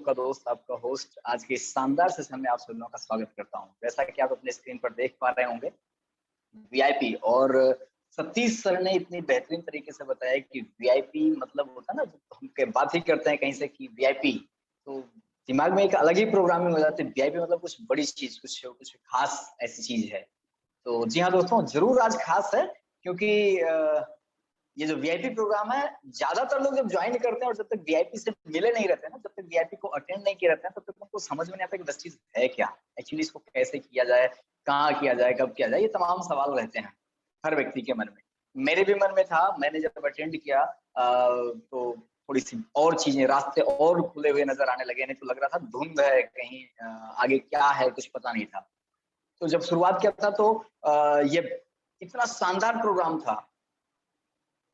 का दोस्त, आपका होस्ट आज के इस शानदार सेशन में आप सभी लोगों का स्वागत करता हूं। जैसा कि आप अपने स्क्रीन पर देख पा रहे होंगे, वीआईपी और सतीश सर ने इतनी बेहतरीन तरीके से बताया कि वीआईपी मतलब होता है ना, हम बात ही करते हैं कहीं से कि वीआईपी, तो दिमाग में एक अलग ही प्रोग्रामिंग हो जाती है। वीआईपी मतलब कुछ बड़ी चीज, कुछ खास ऐसी चीज है। तो जी हाँ दोस्तों, जरूर आज खास है, क्योंकि ये जो वीआईपी प्रोग्राम है, ज्यादातर लोग जब ज्वाइन करते हैं और जब तक वीआईपी से मिले नहीं रहते हैं ना, जब तक वीआईपी को अटेंड नहीं किए रहते हैं, तब तक उनको समझ में नहीं आता कि बस चीज है क्या, एक्चुअली इसको कैसे किया जाए, कहाँ किया जाए, कब किया जाए, ये तमाम सवाल रहते हैं हर व्यक्ति के मन में। मेरे भी मन में था। मैंने जब अटेंड किया तो थोड़ी सी और चीजें, रास्ते और खुले हुए नजर आने लगे, नहीं तो लग रहा था धुंध है कहीं, आगे क्या है कुछ पता नहीं था। तो जब शुरुआत किया था तो ये इतना शानदार प्रोग्राम था,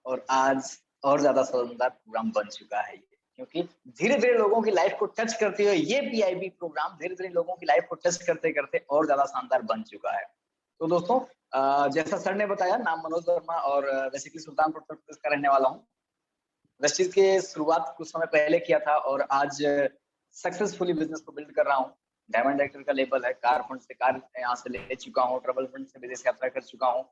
और आज और ज्यादा शानदार प्रोग्राम बन चुका है ये, क्योंकि धीरे धीरे लोगों की लाइफ को टच करते हुए ये पीआईबी प्रोग्राम धीरे धीरे लोगों की लाइफ को टच करते करते और ज्यादा शानदार बन चुका है। तो दोस्तों, जैसा सर ने बताया, नाम मनोज वर्मा और बेसिकली सुल्तानपुर उत्तर प्रदेश का रहने वाला हूँ। वेस्टीज के शुरुआत कुछ समय पहले किया था और आज सक्सेसफुली बिजनेस को बिल्ड कर रहा हूँ। डायमंड डायरेक्टर का लेबल है, कार फंड से कार यहाँ से ले चुका हूँ, ट्रैवल फंड से विदेश यात्रा कर चुका हूँ।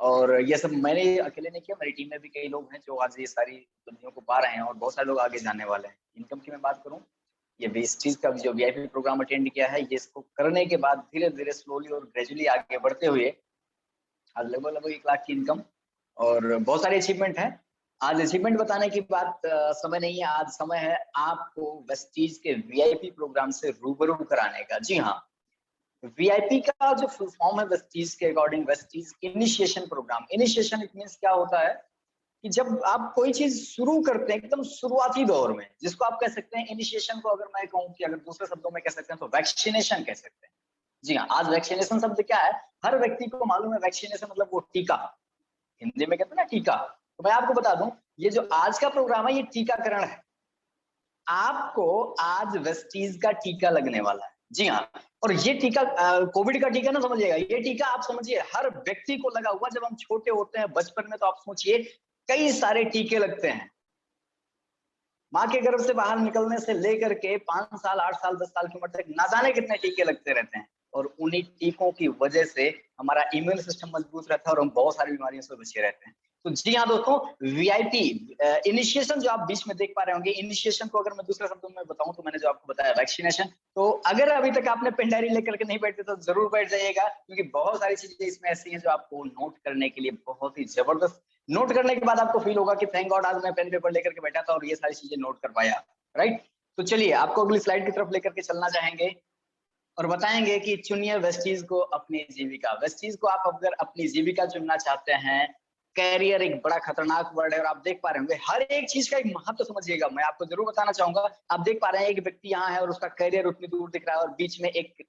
और ये सब मैंने अकेले नहीं किया, मेरी टीम में भी कई लोग हैं जो आज ये सारी उपलब्धियों को पा रहे हैं, और बहुत सारे लोग आगे जाने वाले हैं। इनकम की मैं बात करूं, ये वेस्टीज का जो वीआईपी प्रोग्राम अटेंड किया है, ये इसको करने के बाद धीरे धीरे स्लोली और ग्रेजुअली आगे बढ़ते हुए आज लगभग 1 लाख की इनकम और बहुत सारे अचीवमेंट हैं। आज अचीवमेंट बताने की बात समय नहीं है, आज समय है आपको वेस्टीज के वीआईपी प्रोग्राम से रूबरू कराने का। जी हाँ, वीआईपी का जो फुल फॉर्म है वेस्टीज के according, Vestige initiation programme. Initiation it means क्या होता है कि जब आप कोई चीज शुरू करते हैं एकदम शुरुआती दौर में, जिसको आप कह सकते हैं इनिशिएशन को, अगर मैं कहूँ कि अगर दूसरे शब्दों में कह सकते हैं तो वैक्सीनेशन कह सकते हैं। जी हाँ, आज वैक्सीनेशन शब्द क्या है, हर व्यक्ति को मालूम है। वैक्सीनेशन मतलब वो टीका, हिंदी में कहते हैं ना टीका। तो मैं आपको बता दूं, ये जो आज का प्रोग्राम है ये टीकाकरण है। आपको आज वेस्टीज का टीका लगने वाला है। जी हाँ, और ये टीका कोविड का टीका ना समझिएगा, ये टीका आप समझिए हर व्यक्ति को लगा हुआ। जब हम छोटे होते हैं बचपन में, तो आप सोचिए कई सारे टीके लगते हैं। माँ के गर्भ से बाहर निकलने से लेकर के 5 साल, 8 साल, 10 साल की उम्र तक ना जाने कितने टीके लगते रहते हैं, और उन्हीं टीकों की वजह से हमारा इम्यून सिस्टम मजबूत रहता है और हम बहुत सारी बीमारियों से बचे रहते हैं। तो जी हाँ दोस्तों, वीआईपी इनिशिएशन जो आप बीच में देख पा रहे होंगे, इनिशिएशन को अगर मैं दूसरे शब्दों में बताऊं तो मैंने जो आपको बताया वैक्सीनेशन। तो अगर अभी तक आपने पेन डायरी लेकर के नहीं बैठे तो जरूर बैठ जाइएगा, क्योंकि बहुत सारी चीजें इसमें ऐसी हैं जो आपको नोट करने के लिए बहुत ही जबरदस्त, नोट करने के बाद आपको फील होगा कि थैंक गॉड आज मैं पेन पेपर लेकर के बैठा था और ये सारी चीजें नोट कर पाया। राइट, तो चलिए आपको अगली स्लाइड की तरफ लेकर के चलना चाहेंगे और बताएंगे कि चुनिए वेस्टीज को अपनी जीविका। वेस्टीज को आप अगर अपनी जीविका चुनना चाहते हैं, कैरियर एक बड़ा खतरनाक वर्ड है, और आप देख पा रहे होंगे हर एक चीज का एक महत्व समझिएगा। मैं आपको जरूर बताना चाहूंगा, आप देख पा रहे हैं एक व्यक्ति यहाँ है और उसका कैरियर उतनी दूर दिख रहा है, और बीच में एक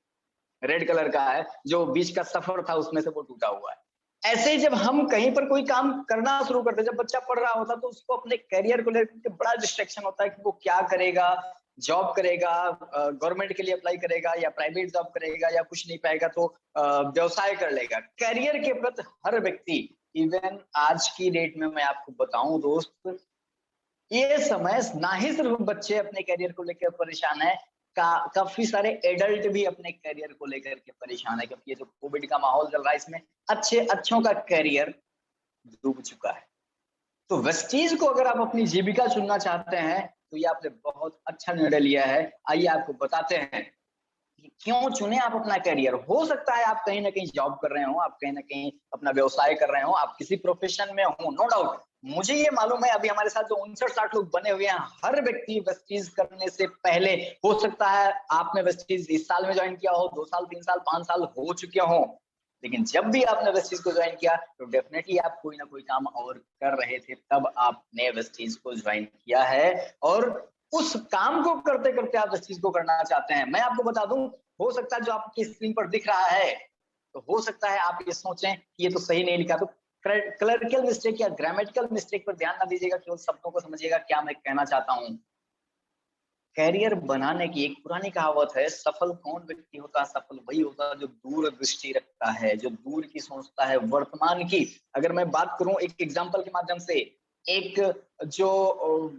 रेड कलर का है जो बीच का सफर था उसमें से वो टूटा हुआ है। ऐसे ही जब हम कहीं पर कोई काम करना शुरू करते हैं, जब बच्चा पढ़ रहा होता है तो उसको अपने करियर को लेकर बड़ा डिस्ट्रैक्शन होता है कि वो क्या करेगा, जॉब करेगा, गवर्नमेंट के लिए अप्लाई करेगा, या प्राइवेट जॉब करेगा, या कुछ नहीं पाएगा तो व्यवसाय कर लेगा। करियर के प्रति हर व्यक्ति, इवन आज की डेट में मैं आपको बताऊं दोस्त, ये समय ना ही सिर्फ बच्चे अपने करियर को लेकर परेशान है, काफी सारे एडल्ट भी अपने करियर को लेकर के परेशान है, क्योंकि ये जो कोविड का माहौल चल रहा है इसमें अच्छों का करियर डूब चुका है। तो वेस्टीज को अगर आप अपनी जीविका चुनना चाहते हैं तो ये आपने बहुत अच्छा निर्णय लिया है। आइए आपको बताते हैं कि क्यों चुने आप अपना करियर। हो सकता है आप कहीं ना कहीं जॉब कर रहे हो, आप कहीं ना कहीं अपना व्यवसाय कर रहे हो, आप किसी प्रोफेशन में हो, नो डाउट। मुझे ये मालूम है अभी हमारे साथ जो 59-60 लोग बने हुए हैं, हर व्यक्ति वेस्टीज करने से पहले, हो सकता है आपने वेस्टीज इस साल में ज्वाइन किया हो, 2 साल, 3 साल, 5 साल हो चुके हो, लेकिन जब भी आपने वेस्टीज को ज्वाइन किया तो डेफिनेटली आप कोई ना कोई काम और कर रहे थे, तब आपने वेस्टीज को ज्वाइन किया है, और उस काम को करते करते आप वेस्टीज को करना चाहते हैं। मैं आपको बता दूं, हो सकता है जो आपकी स्क्रीन पर दिख रहा है, तो हो सकता है आप ये सोचें कि ये तो सही नहीं लिखा, तो क्लरिकल मिस्टेक या ग्रामेटिकल मिस्टेक पर ध्यान ना दीजिएगा, केवल शब्दों को समझिएगा क्या मैं कहना चाहता हूं। कैरियर बनाने की एक पुरानी कहावत है, सफल कौन व्यक्ति होता है, सफल वही होता है जो दूरदृष्टि रखता है, जो दूर की सोचता है, वर्तमान की। अगर मैं बात करूं एक एग्जांपल के माध्यम से, एक जो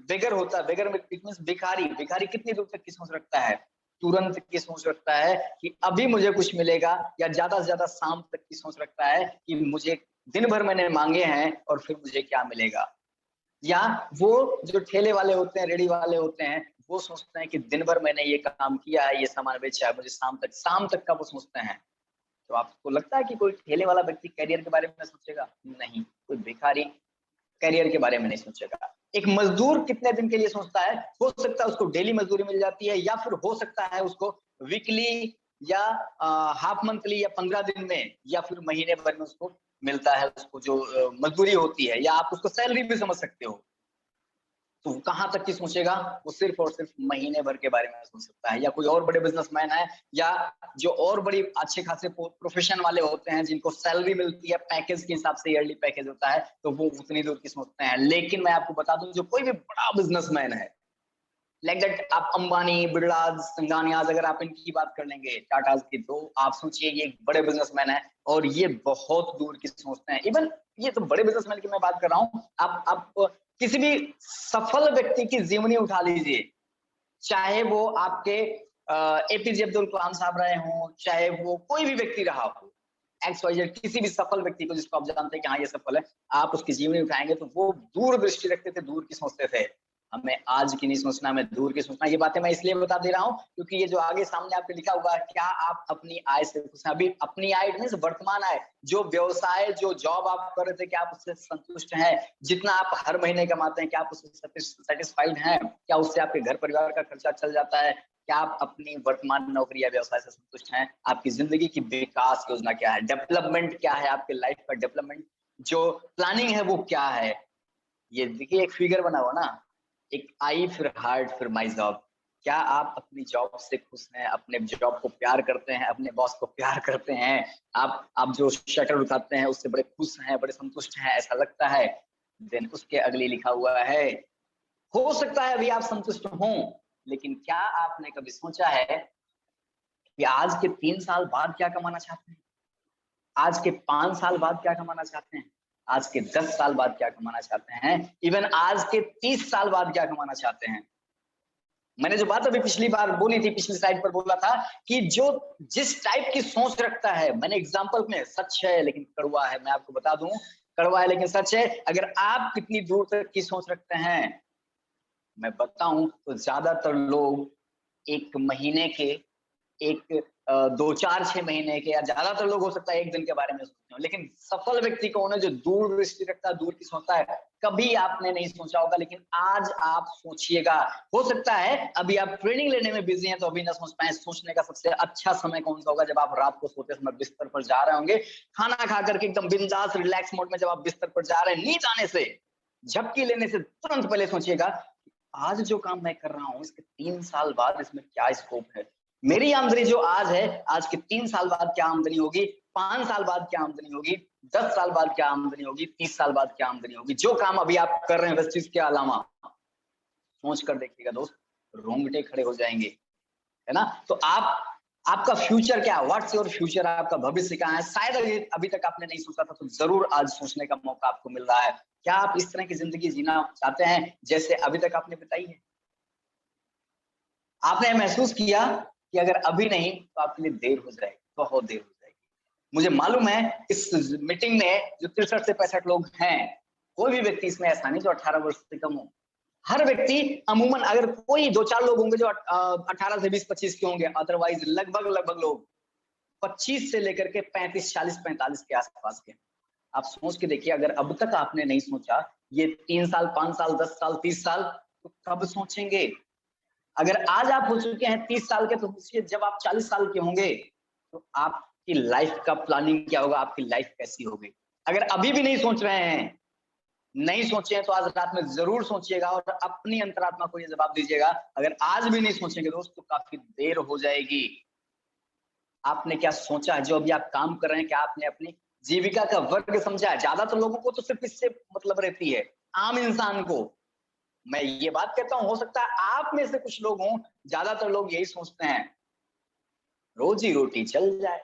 बेगर होता है, बेगर में इट मींस भिखारी, भिखारी कितनी दूर तक की सोच रखता है? तुरंत की सोच रखता है कि अभी मुझे कुछ मिलेगा, या ज्यादा से ज्यादा शाम तक की सोच रखता है कि मुझे दिन भर मैंने मांगे हैं और फिर मुझे क्या मिलेगा। या वो जो ठेले वाले होते हैं, रेडी वाले होते हैं, वो सोचते हैं कि दिन भर मैंने ये काम किया है, ये सामान बेचा है, मुझे शाम तक का वो सोचते हैं। तो आपको लगता है कि कोई ठेले वाला व्यक्ति करियर के बारे में सोचेगा? नहीं। कोई भिखारी करियर के बारे में नहीं सोचेगा। एक मजदूर कितने दिन के लिए सोचता है? हो सकता है उसको डेली मजदूरी मिल जाती है, या फिर हो सकता है उसको वीकली या हाफ मंथली या 15 दिन में या फिर महीने भर में उसको मिलता है, उसको जो मजदूरी होती है, या आप उसको सैलरी भी समझ सकते हो। तो कहाँ तक की सोचेगा? वो सिर्फ और सिर्फ महीने भर के बारे में सोच सकता है। या कोई और बड़े बिजनेसमैन है, या जो और बड़ी अच्छे खासे प्रोफेशन वाले होते हैं जिनको सैलरी मिलती है पैकेज के हिसाब से, ईयरली पैकेज होता है, तो वो उतनी दूर की सोचते हैं। लेकिन मैं आपको बता दूं, जो कोई भी बड़ा बिजनेसमैन है, लाइक दैट, आप अंबानी, बिरलाज, संघानियाज, अगर आप इनकी बात कर लेंगे, टाटा की, तो आप सोचिए ये एक बड़े बिजनेसमैन है और ये बहुत दूर की सोचते हैं। इवन ये तो बड़े बिजनेसमैन की मैं बात कर रहा हूँ, आप किसी भी सफल व्यक्ति की जीवनी उठा लीजिए, चाहे वो आपके एपीजे अब्दुल कलाम साहब रहे हों, चाहे वो कोई भी व्यक्ति रहा हो, एक्स वाई जेड, किसी भी सफल व्यक्ति को जिसको आप जानते हैं कि हाँ ये सफल है, आप उसकी जीवनी उठाएंगे तो वो दूर दृष्टि रखते थे, दूर की सोचते थे। हमें आज की नहीं सोचना, हमें दूर की सोचना। ये बातें मैं इसलिए बता दे रहा हूँ क्योंकि ये जो आगे सामने आपके लिखा हुआ है, क्या आप अपनी आय से खुश हैं? अभी अपनी आय मींस वर्तमान आय, जो व्यवसाय, जो जॉब आप कर रहे थे, क्या आप उससे संतुष्ट हैं? जितना आप हर महीने कमाते हैं, क्या आप उससे सेटिस्फाइड हैं? क्या उससे आपके घर परिवार का खर्चा चल जाता है? क्या आप अपनी वर्तमान नौकरी या व्यवसाय से संतुष्ट हैं? आपकी जिंदगी की विकास योजना क्या है? डेवलपमेंट क्या है? आपके लाइफ का डेवलपमेंट जो प्लानिंग है वो क्या है? ये देखिए एक फिगर बना हुआ ना, एक आई फिर हार्ट फिर माई जॉब। क्या आप अपनी जॉब से खुश हैं? अपने जॉब को प्यार करते हैं? अपने बॉस को प्यार करते हैं? आप जो शटर उठाते हैं उससे बड़े खुश हैं, बड़े संतुष्ट हैं, ऐसा लगता है? देन उसके अगले लिखा हुआ है, हो सकता है अभी आप संतुष्ट हों, लेकिन क्या आपने कभी सोचा है कि आज के 3 साल बाद क्या कमाना चाहते हैं? आज के 5 साल बाद क्या कमाना चाहते हैं? आज के 10 साल बाद क्या कमाना चाहते हैं? इवन आज के 30 साल बाद क्या कमाना चाहते हैं? मैंने जो बात अभी पिछली बार बोली थी, पिछली साइड पर बोला था कि जो जिस टाइप की सोच रखता है, मैंने एग्जांपल में, सच है लेकिन कड़वा है, मैं आपको बता दूं, कड़वा है लेकिन सच है। अगर आप कितनी दूर तक की सोच रखते हैं, मैं बताऊं तो ज्यादातर लोग एक महीने के, एक 2 4 6 महीने के, या ज्यादातर लोग हो सकता है एक दिन के बारे में सोचते हो, लेकिन सफल व्यक्ति कौन है जो दूर दृष्टि रखता है, दूर की सोचता है? कभी आपने नहीं सोचा होगा, लेकिन आज आप सोचिएगा। हो सकता है अभी आप ट्रेनिंग लेने में बिजी हैं तो अभी ना सोच पाए। सोचने का सबसे अच्छा समय कौन सा होगा? जब आप रात को सोते समय बिस्तर पर जा रहे होंगे, खाना खा करके एकदम बिंदास रिलैक्स मोड में, जब आप बिस्तर पर जा रहे हैं, नींद आने से, झपकी लेने से तुरंत पहले सोचिएगा, आज जो काम मैं कर रहा हूँ इसके 3 साल बाद इसमें क्या स्कोप है? मेरी आमदनी जो आज है, आज के 3 साल बाद क्या आमदनी होगी? 5 साल बाद क्या आमदनी होगी? 10 साल बाद क्या आमदनी होगी? 30 साल बाद क्या आमदनी होगी? जो काम अभी आप कर रहे हैं उस चीज के अलावा सोच कर देखिएगा दोस्त, रोंगटे खड़े हो जाएंगे, है ना? तो आप, आपका फ्यूचर क्या है? What's your future? आपका भविष्य कहाँ है? शायद अभी तक आपने नहीं सोचा था, तो जरूर आज सोचने का मौका आपको मिल रहा है। क्या आप इस तरह की जिंदगी जीना चाहते हैं जैसे अभी तक आपने बिताई है? आपने महसूस किया कि अगर अभी नहीं तो आपके लिए देर हो जाएगी, बहुत देर हो जाएगी। मुझे मालूम है इस मीटिंग में जो 63 से 65 लोग हैं, कोई भी व्यक्ति इसमें ऐसा नहीं जो 18 वर्ष से कम हो। हर व्यक्ति अमूमन, अगर कोई 2 4 लोग होंगे जो 18 से 20 25 के होंगे, अदरवाइज लगभग लगभग लोग 25 से लेकर के 35 40 45 के आसपास के। आप सोच के देखिए, अगर अब तक आपने नहीं सोचा, ये 3 साल 5 साल 10 साल 30 साल, तो कब सोचेंगे? अगर आज आप हो चुके हैं 30 साल के, तो सोचिए जब आप 40 साल के होंगे तो आपकी लाइफ का प्लानिंग क्या होगा? आपकी लाइफ कैसी होगी? अगर अभी भी नहीं सोच रहे हैं, नहीं सोचे हैं, तो आज रात में जरूर सोचिएगा और अपनी अंतरात्मा को ये जवाब दीजिएगा, अगर आज भी नहीं सोचेंगे दोस्त तो काफी देर हो जाएगी। आपने क्या सोचा है? जो अभी आप काम कर रहे हैं, क्या आपने अपनी जीविका का वर्ग समझा है? ज्यादातर लोगों को तो सिर्फ इससे मतलब रहती है, आम इंसान को। मैं ये बात कहता हूं, हो सकता है आप में से कुछ लोग हों, ज्यादातर लोग यही सोचते हैं, रोजी रोटी चल जाए,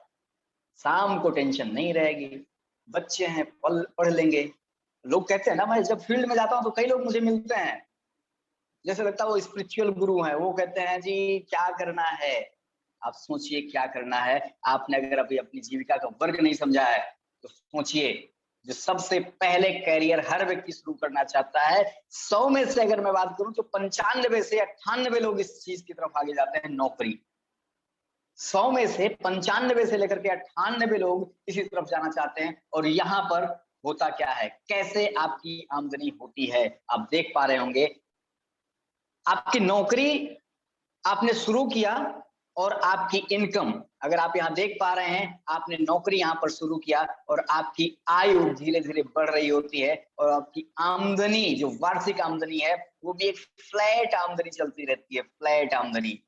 शाम को टेंशन नहीं रहेगी, बच्चे हैं पढ़ लेंगे, लोग कहते हैं ना, मैं जब फील्ड में जाता हूँ तो कई लोग मुझे मिलते हैं, जैसे लगता है वो स्पिरिचुअल गुरु है। वो कहते हैं जी क्या करना है, आप सोचिए क्या करना है। आपने अगर अभी अपनी जीविका का वर्ग नहीं समझा है तो सोचिए, जो सबसे पहले करियर हर व्यक्ति शुरू करना चाहता है, 100 में से अगर मैं बात करूं तो 95 से 98 लोग इस चीज की तरफ आगे जाते हैं, नौकरी। 100 में से 95 से लेकर के 98 लोग इसी तरफ जाना चाहते हैं। और यहाँ पर होता क्या है, कैसे आपकी आमदनी होती है, आप देख पा रहे होंगे। आपकी नौकरी आपने शुरू किया और आपकी इनकम, अगर आप यहाँ देख पा रहे हैं, आपने नौकरी यहाँ पर शुरू किया और आपकी आयु धीरे धीरे बढ़ रही होती है, और आपकी आमदनी जो वार्षिक आमदनी है वो भी एक फ्लैट आमदनी चलती रहती है, फ्लैट आमदनी,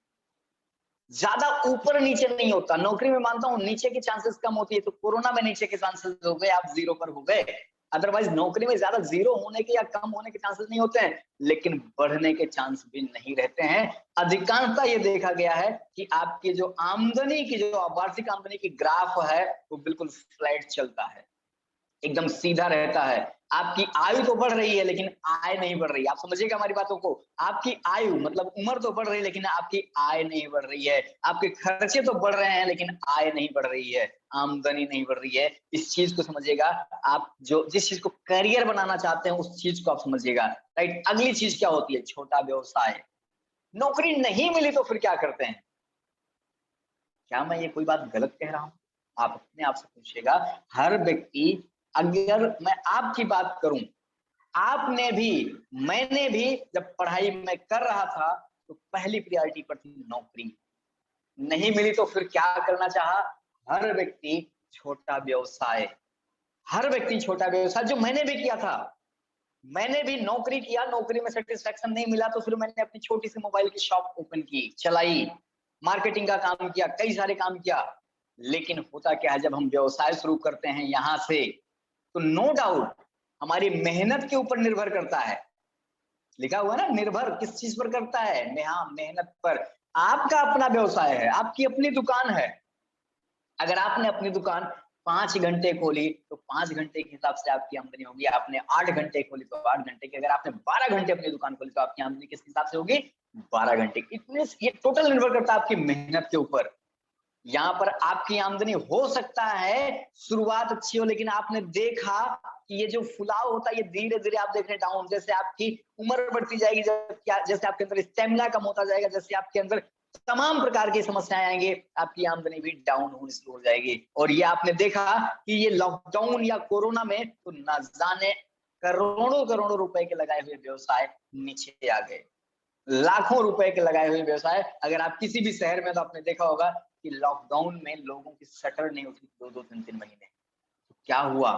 ज्यादा ऊपर नीचे नहीं होता। नौकरी में मानता हूँ नीचे की चांसेस कम होती है, तो कोरोना में नीचे के चांसेस हो गए, आप जीरो पर हो गए। अदरवाइज नौकरी में ज्यादा जीरो होने के या कम होने के चांसेस नहीं होते हैं, लेकिन बढ़ने के चांस भी नहीं रहते हैं। अधिकांशतः ये देखा गया है कि आपकी जो आमदनी की, जो वार्षिक आमदनी की ग्राफ है, वो बिल्कुल फ्लैट चलता है, एकदम सीधा रहता है। आपकी आयु तो बढ़ रही है लेकिन आय नहीं बढ़ रही है। आप समझिएगा हमारी बातों को, आपकी आयु मतलब उम्र तो बढ़ रही है लेकिन आपकी आय नहीं बढ़ रही है। आपके खर्चे तो बढ़ रहे हैं लेकिन आय नहीं बढ़ रही है, आमदनी नहीं बढ़ रही है। इस चीज को समझिएगा। आप जो जिस चीज को करियर बनाना चाहते हैं उस चीज को आप समझिएगा, राइट। अगली चीज क्या होती है, छोटा व्यवसाय। नौकरी नहीं मिली तो फिर क्या करते हैं? क्या मैं ये कोई बात गलत कह रहा हूं? आप अपने आप से पूछिएगा। हर व्यक्ति, अगर मैं आपकी बात करूं, आपने भी, मैंने भी जब पढ़ाई में कर रहा था तो पहली प्रायोरिटी पर थी नौकरी। नहीं मिली तो फिर क्या करना चाहा? हर व्यक्ति छोटा व्यवसाय, हर व्यक्ति छोटा व्यवसाय, जो मैंने भी किया था। मैंने भी नौकरी किया, नौकरी में सेटिस्फेक्शन नहीं मिला तो फिर मैंने अपनी छोटी सी मोबाइल की शॉप ओपन की, चलाई, मार्केटिंग का काम किया, कई सारे काम किया। लेकिन होता क्या है, जब हम व्यवसाय शुरू करते हैं यहां से, तो नो डाउट हमारी मेहनत के ऊपर निर्भर करता है। लिखा हुआ ना, निर्भर किस चीज पर करता है? हाँ, मेहनत पर। आपका अपना व्यवसाय है, आपकी अपनी दुकान है। अगर आपने अपनी दुकान 5 घंटे खोली तो 5 घंटे के हिसाब से आपकी आमदनी होगी। आपने 8 घंटे खोली तो 8 घंटे की। अगर आपने 12 घंटे अपनी दुकान खोली तो आपकी आमदनी किस हिसाब से होगी? 12 घंटे की। इतने ये टोटल निर्भर करता है आपकी मेहनत के ऊपर। यहाँ पर आपकी आमदनी हो सकता है शुरुआत अच्छी हो, लेकिन आपने देखा कि ये जो फुलाव होता है ये धीरे धीरे आप देख रहे हैं डाउन। जैसे आपकी उम्र बढ़ती जाएगी, जैसे आपके अंदर स्टेमिना कम होता जाएगा, जैसे आपके अंदर तमाम प्रकार की समस्याएं आएंगे, आपकी आमदनी भी डाउन होनी शुरू हो जाएगी। और ये आपने देखा कि ये लॉकडाउन या कोरोना में तो न जाने करोड़ों करोड़ों रुपए के लगाए हुए व्यवसाय नीचे आ गए, लाखों रुपए के लगाए हुए व्यवसाय। अगर आप किसी भी शहर में, तो आपने देखा होगा कि लॉकडाउन में लोगों की शटर नहीं उठी 2-2 3-3 महीने। तो क्या हुआ?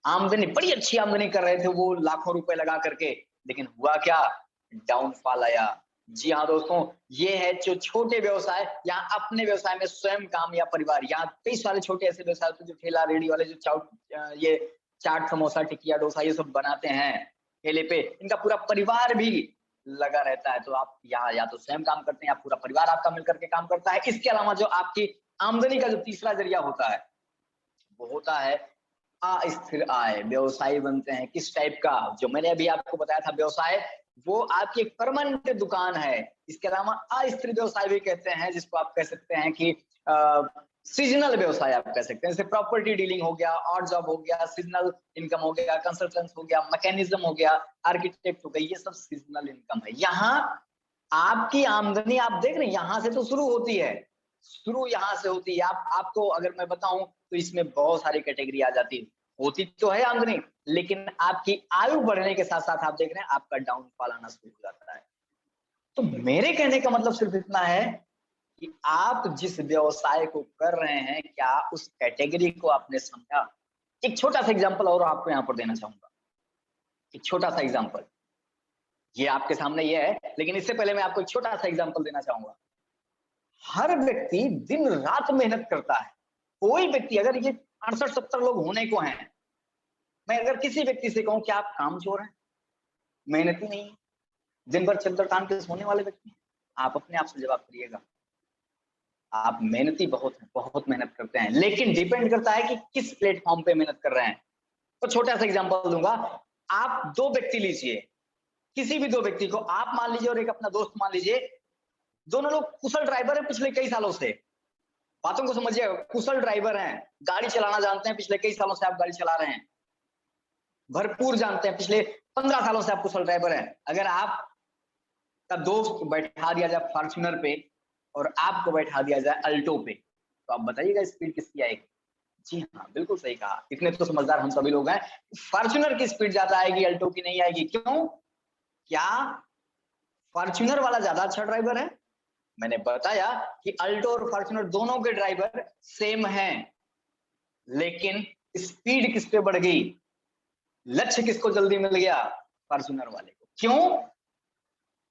आमदनी, बड़ी अच्छी आमदनी कर रहे थे वो लाखों रुपए लगा करके, लेकिन हुआ क्या? डाउनफॉल आया। जी हाँ दोस्तों, ये है जो छोटे व्यवसाय, यहाँ अपने व्यवसाय में स्वयं काम या परिवार। यहाँ कई सारे छोटे ऐसे व्यवसाय होते हैं जो ठेला रेडी वाले, जो ये चाट समोसा टिकिया डोसा ये सब बनाते हैं ठेले पे, इनका पूरा परिवार भी लगा रहता है। तो आप यहाँ या तो स्वयं काम करते हैं या पूरा परिवार आपका मिलकर के काम करता है। इसके अलावा जो आपकी आमदनी का जो तीसरा जरिया होता है वो होता है अस्थिर आय। व्यवसायी बनते हैं किस टाइप का? जो मैंने अभी आपको बताया था व्यवसाय, वो आपकी एक परमानेंट दुकान है। इसके अलावा अस्थिर व्यवसाय भी कहते हैं, जिसको आप कह सकते हैं कि सीजनल व्यवसाय आप कह सकते हैं। जैसे प्रॉपर्टी डीलिंग हो गया, ऑड जॉब हो गया, सीजनल इनकम हो गया, कंसल्टेंट हो गया, मैकेनिज्म हो गया, आर्किटेक्ट हो गया, ये सब सीजनल इनकम है। यहाँ आपकी आमदनी आप देख रहे हैं यहां से तो शुरू होती है, शुरू यहाँ से होती है। आपको अगर मैं बताऊं तो इसमें बहुत सारी कैटेगरी आ जाती है। होती तो है आमदनी, लेकिन आपकी आयु बढ़ने के साथ साथ आप देख रहे हैं आपका डाउनफॉल आना शुरू हो जाता है। तो मेरे कहने का मतलब सिर्फ इतना है कि आप जिस व्यवसाय को कर रहे हैं, क्या उस कैटेगरी को आपने समझा? एक छोटा सा एग्जांपल और आपको यहाँ पर देना चाहूंगा, एक छोटा सा एग्जांपल। ये आपके सामने ये है, लेकिन इससे पहले मैं आपको एक छोटा सा एग्जांपल देना चाहूंगा। हर व्यक्ति दिन रात मेहनत करता है। कोई व्यक्ति, अगर ये 68-70 लोग होने को हैं, मैं अगर किसी व्यक्ति से कहूं कि आप कामचोर हैं, मेहनती नहीं है, दिन भर चद्दर तान के सोने वाले व्यक्ति हैं, आप अपने आप से जवाब करिएगा। आप मेहनती बहुत हैं, बहुत मेहनत करते हैं, लेकिन डिपेंड करता है कि किस प्लेटफॉर्म पे मेहनत कर रहे हैं। तो छोटा सा एग्जांपल दूंगा, आप दो व्यक्ति लीजिए, किसी भी दो व्यक्ति को आप मान लीजिए और एक अपना दोस्त मान लीजिए, दोनों लोग कुशल ड्राइवर हैं पिछले कई सालों से। बातों को समझिए, कुशल ड्राइवर हैं, गाड़ी चलाना जानते हैं, पिछले कई सालों से आप गाड़ी चला रहे हैं, भरपूर जानते हैं, पिछले 15 सालों से आप कुशल ड्राइवर हैं। अगर आप का दोस्त बैठा दिया जाए फॉर्च्यूनर पे और आपको बैठा दिया जाए अल्टो पे, तो आप बताइएगा स्पीड किसकी आएगी? जी हाँ, बिल्कुल सही कहा, इतने तो समझदार हम सभी लोग हैं। फॉर्च्यूनर की स्पीड ज्यादा आएगी, अल्टो की नहीं आएगी। क्यों? क्या फॉर्च्यूनर वाला ज्यादा अच्छा ड्राइवर है? मैंने बताया कि अल्टो और फॉर्च्यूनर दोनों के ड्राइवर सेम हैं, लेकिन स्पीड किस पे बढ़ गई? लक्ष्य किसको जल्दी मिल गया? फॉर्च्यूनर वाले को। क्यों?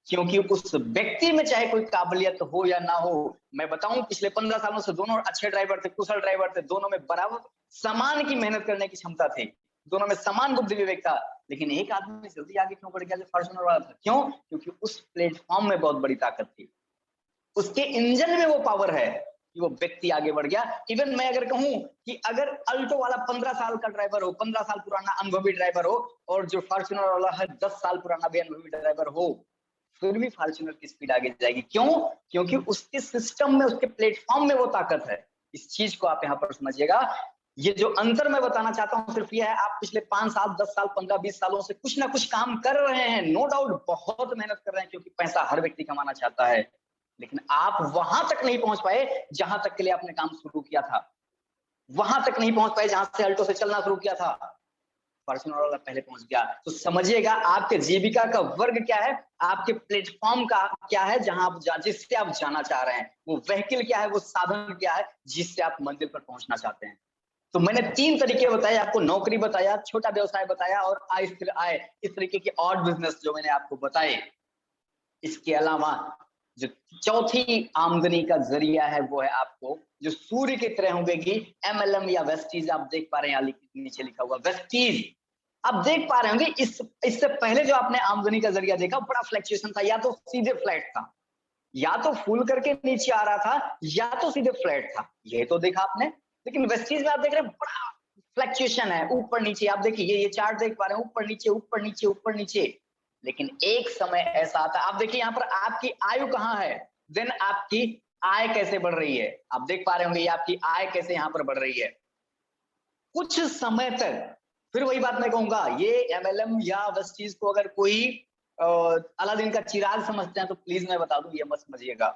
क्योंकि उस व्यक्ति में चाहे कोई काबिलियत हो या ना हो, मैं बताऊं पिछले 15 सालों से दोनों अच्छे ड्राइवर थे, कुशल ड्राइवर थे, दोनों में बराबर समान की मेहनत करने की क्षमता थी, दोनों में समान बुद्धि विवेक था, लेकिन एक आदमी जल्दी आगे क्यों बढ़ गया जो फॉर्च्यूनर वाला था? क्यों? क्योंकि उस प्लेटफॉर्म में बहुत बड़ी ताकत थी, उसके इंजन में वो पावर है कि वो व्यक्ति आगे बढ़ गया। इवन मैं अगर कहूं कि अगर अल्टो वाला 15 साल का ड्राइवर हो, 15 साल पुराना अनुभवी ड्राइवर हो, और जो फॉर्च्यूनर वाला है 10 साल पुराना भी अनुभवी ड्राइवर हो, फिर भी फॉर्च्यूनर की स्पीड आगे जाएगी। क्यों? क्योंकि उसके सिस्टम में, उसके प्लेटफॉर्म में वो ताकत है। इस चीज को आप यहाँ पर समझिएगा। ये जो अंतर मैं बताना चाहता हूँ सिर्फ ये है, आप पिछले 5 साल, 10 साल, 15, 20 सालों से कुछ ना कुछ काम कर रहे हैं, नो डाउट बहुत मेहनत कर रहे हैं, क्योंकि पैसा हर व्यक्ति कमाना चाहता है, लेकिन आप वहां तक नहीं पहुंच पाए जहां तक के लिए आपने काम शुरू किया था, वहां तक नहीं पहुंच पाए जहां से अल्टो से चलना शुरू किया था, फॉर्च्यूनर वाला पहले पहुंच गया। तो समझिएगा आपके जीविका का वर्ग क्या है, आपके प्लेटफॉर्म का क्या है, जहां आप जिससे आप जाना चाह रहे हैं, वो व्हीकल क्या है, वो साधन क्या है जिससे आप मंजिल पर पहुंचना चाहते हैं। तो मैंने 3 तरीके बताए आपको, नौकरी बताया, छोटा व्यवसाय बताया, और आय स्थिर आय, इस तरीके के और बिजनेस जो मैंने आपको बताए। इसके अलावा जो चौथी आमदनी का जरिया है वो है आपको जो सूर्य की तरह उगेगी, एमएलएम या वेस्टीज। आप देख पा रहे हैं नीचे लिखा हुआ वेस्टीज, आप देख पा रहे होंगे। इससे पहले जो आपने आमदनी का जरिया देखा बड़ा फ्लक्चुएशन था, या तो सीधे फ्लैट था, या तो फूल करके नीचे आ रहा था, या तो सीधे फ्लैट था, ये तो देखा आपने। लेकिन वेस्टीज में आप देख रहे हैं बड़ा फ्लक्चुएशन है, ऊपर नीचे। आप देखिए ये चार्ट देख पा रहे हैं, ऊपर नीचे ऊपर नीचे ऊपर नीचे। लेकिन एक समय ऐसा आता है, आप देखिए यहाँ पर आपकी आयु कहाँ है, देन आपकी आय कैसे बढ़ रही है। आप देख पा रहे होंगे ये आपकी आय कैसे यहाँ पर बढ़ रही है। कुछ समय तक, फिर वही बात मैं कहूंगा, ये एमएलएम या वेस्टीज को अगर कोई अलादीन का चिराग समझते हैं तो प्लीज मैं बता दूं ये मत समझिएगा।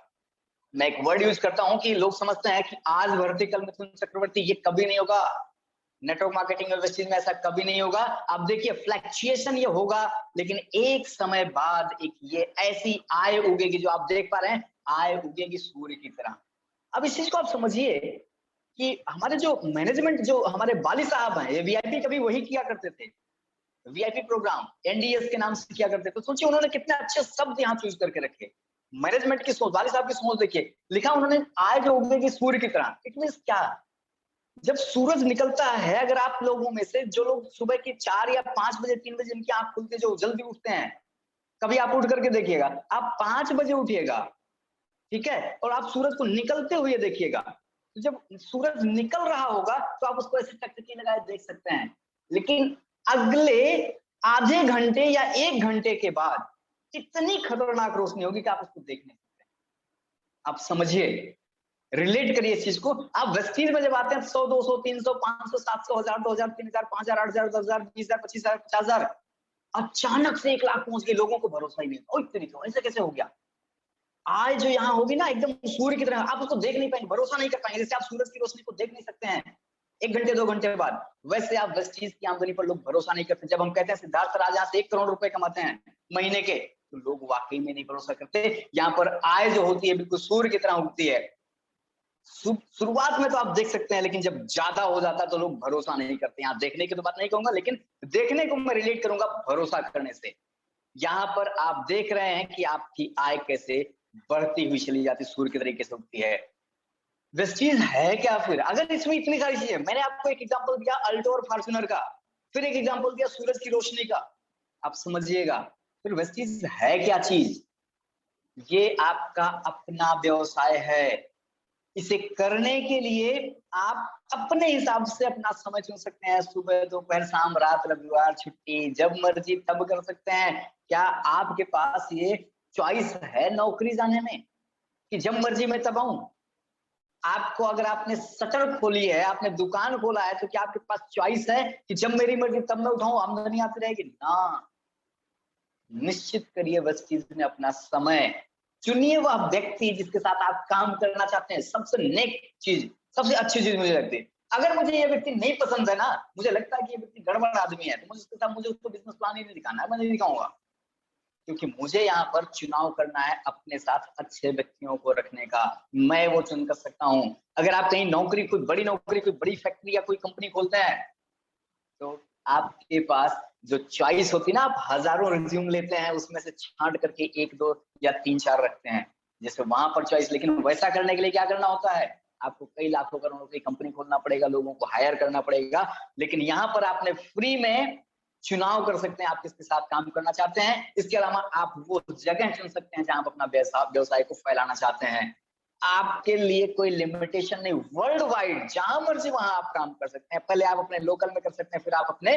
मैं एक वर्ड यूज करता हूं कि लोग समझते हैं कि आज भर्ती कल मिथुन चक्रवर्ती, ये कभी नहीं होगा। नेटवर्क मार्केटिंग और वेस्टीज में ऐसा कभी नहीं होगा। आप देखिए फ्लक्चुएशन ये होगा, लेकिन एक समय बाद एक ये ऐसी आय उगेगी जो आप देख पा रहे हैं, आय उगेगी सूर्य की तरह। अब इस चीज को आप समझिए कि हमारे जो मैनेजमेंट, जो हमारे वाली साहब हैं, ये वीआईपी कभी वही किया करते थे, वीआईपी प्रोग्राम एनडीएस के नाम से किया करते थे। सोचिए उन्होंने कितने अच्छे शब्द यहाँ चूज करके रखे। मैनेजमेंट की सोच, वाली साहब की सोच देखिए, लिखा उन्होंने आय जो उगेगी सूर्य की तरह। इट मींस क्या? जब सूरज निकलता है, अगर आप लोगों में से जो लोग सुबह की 4 या 5 बजे 3 बजे इनकी आंख खुलती है, जो जल्दी उठते हैं, कभी आप उठ करके देखिएगा, आप 5 बजे उठिएगा, ठीक है, और आप सूरज को निकलते हुए देखिएगा। तो जब सूरज निकल रहा होगा तो आप उसको ऐसे टकटकी लगाए देख सकते हैं, लेकिन अगले आधे घंटे या 1 घंटे के बाद इतनी खतरनाक रोशनी होगी कि आप उसको देख नहीं सकते। आप समझिए, रिलेट करिए इस चीज को। आप वेस्टीज में जब आते हैं 100, 200, 300, 500, 700, 1000, 2000, 3000, 5000, 8000, 10000, 20000, 25000, 50000, अचानक से 1 लाख पहुंच गए, लोगों को भरोसा ही नहीं। ओ तरीका ऐसे कैसे हो गया? आय जो यहाँ होगी ना एकदम सूर्य की तरह, आप उसको देख नहीं पाएंगे, भरोसा नहीं कर पाएंगे। जैसे आप सूरज की रोशनी को देख नहीं सकते हैं 1 घंटे 2 घंटे बाद, वैसे आप वेस्टीज की आमदनी पर लोग भरोसा नहीं करते। जब हम कहते हैं सिद्धार्थ राज यहाँ से 1 करोड़ रुपए कमाते हैं महीने के, तो लोग वाकई में नहीं भरोसा करते। यहाँ पर आय जो होती है बिल्कुल सूर्य की तरह उगती है। शुरुआत में तो आप देख सकते हैं, लेकिन जब ज्यादा हो जाता है तो लोग भरोसा नहीं करते। यहाँ देखने की तो बात नहीं कहूंगा, लेकिन देखने को मैं रिलेट करूंगा भरोसा करने से। यहाँ पर आप देख रहे हैं कि आपकी आय कैसे बढ़ती हुई चली जाती, सूर्य के तरीके से उगती है। वेस्टीज है क्या फिर? अगर इसमें इतनी सारी चीजें, मैंने आपको एक एग्जांपल दिया अल्टो और फॉर्च्यूनर का, फिर एक एग्जांपल दिया सूरज की रोशनी का, आप समझिएगा फिर वेस्टीज है क्या चीज? ये आपका अपना व्यवसाय है। इसे करने के लिए आप अपने हिसाब से अपना समय चुन सकते हैं, सुबह, दोपहर, शाम, रात, रविवार, छुट्टी, जब मर्जी तब कर सकते हैं। क्या आपके पास ये चॉइस है नौकरी जाने में कि जब मर्जी मैं तब आऊं? आपको अगर आपने शटर खोली है, आपने दुकान खोला है, तो क्या आपके पास चॉइस है कि जब मेरी मर्जी तब मैं उठाऊं, आमदनी आती रहेगी ना? निश्चित करिए बस चीज में अपना समय, चुनिए वह व्यक्ति जिसके साथ आप काम करना चाहते हैं। सबसे नेक चीज, सबसे अच्छी चीज मुझे लगती है, अगर मुझे ये व्यक्ति नहीं पसंद है ना, मुझे लगता है कि ये व्यक्ति गड़बड़ आदमी है, तो मुझे उसके साथ मुझे उसको बिजनेस प्लान ही नहीं दिखाना है, मैं नहीं दिखाऊंगा। क्योंकि मुझे यहाँ पर चुनाव करना है अपने साथ अच्छे व्यक्तियों को रखने का, मैं वो चुन कर सकता हूँ। अगर आप कहीं नौकरी, कोई बड़ी नौकरी, कोई बड़ी फैक्ट्री या कोई कंपनी खोलते हैं, तो आपके पास जो चॉइस होती है ना, आप हजारों रिज्यूम लेते हैं, उसमें से छांट करके एक दो या तीन चार रखते हैं, जैसे वहां पर चॉइस। लेकिन वैसा करने के लिए क्या करना होता है? आपको कई लाखों करोड़ों की कंपनी खोलना पड़ेगा, लोगों को हायर करना पड़ेगा। लेकिन यहाँ पर आपने फ्री में चुनाव कर सकते हैं, आप किसके साथ काम करना चाहते हैं। इसके अलावा आप वो जगह चुन सकते हैं जहां आप अपना व्यवसाय को फैलाना चाहते हैं। आपके लिए कोई लिमिटेशन नहीं, वर्ल्ड वाइड जहां मर्जी वहां आप काम कर सकते हैं। पहले आप अपने लोकल में कर सकते हैं, फिर आप अपने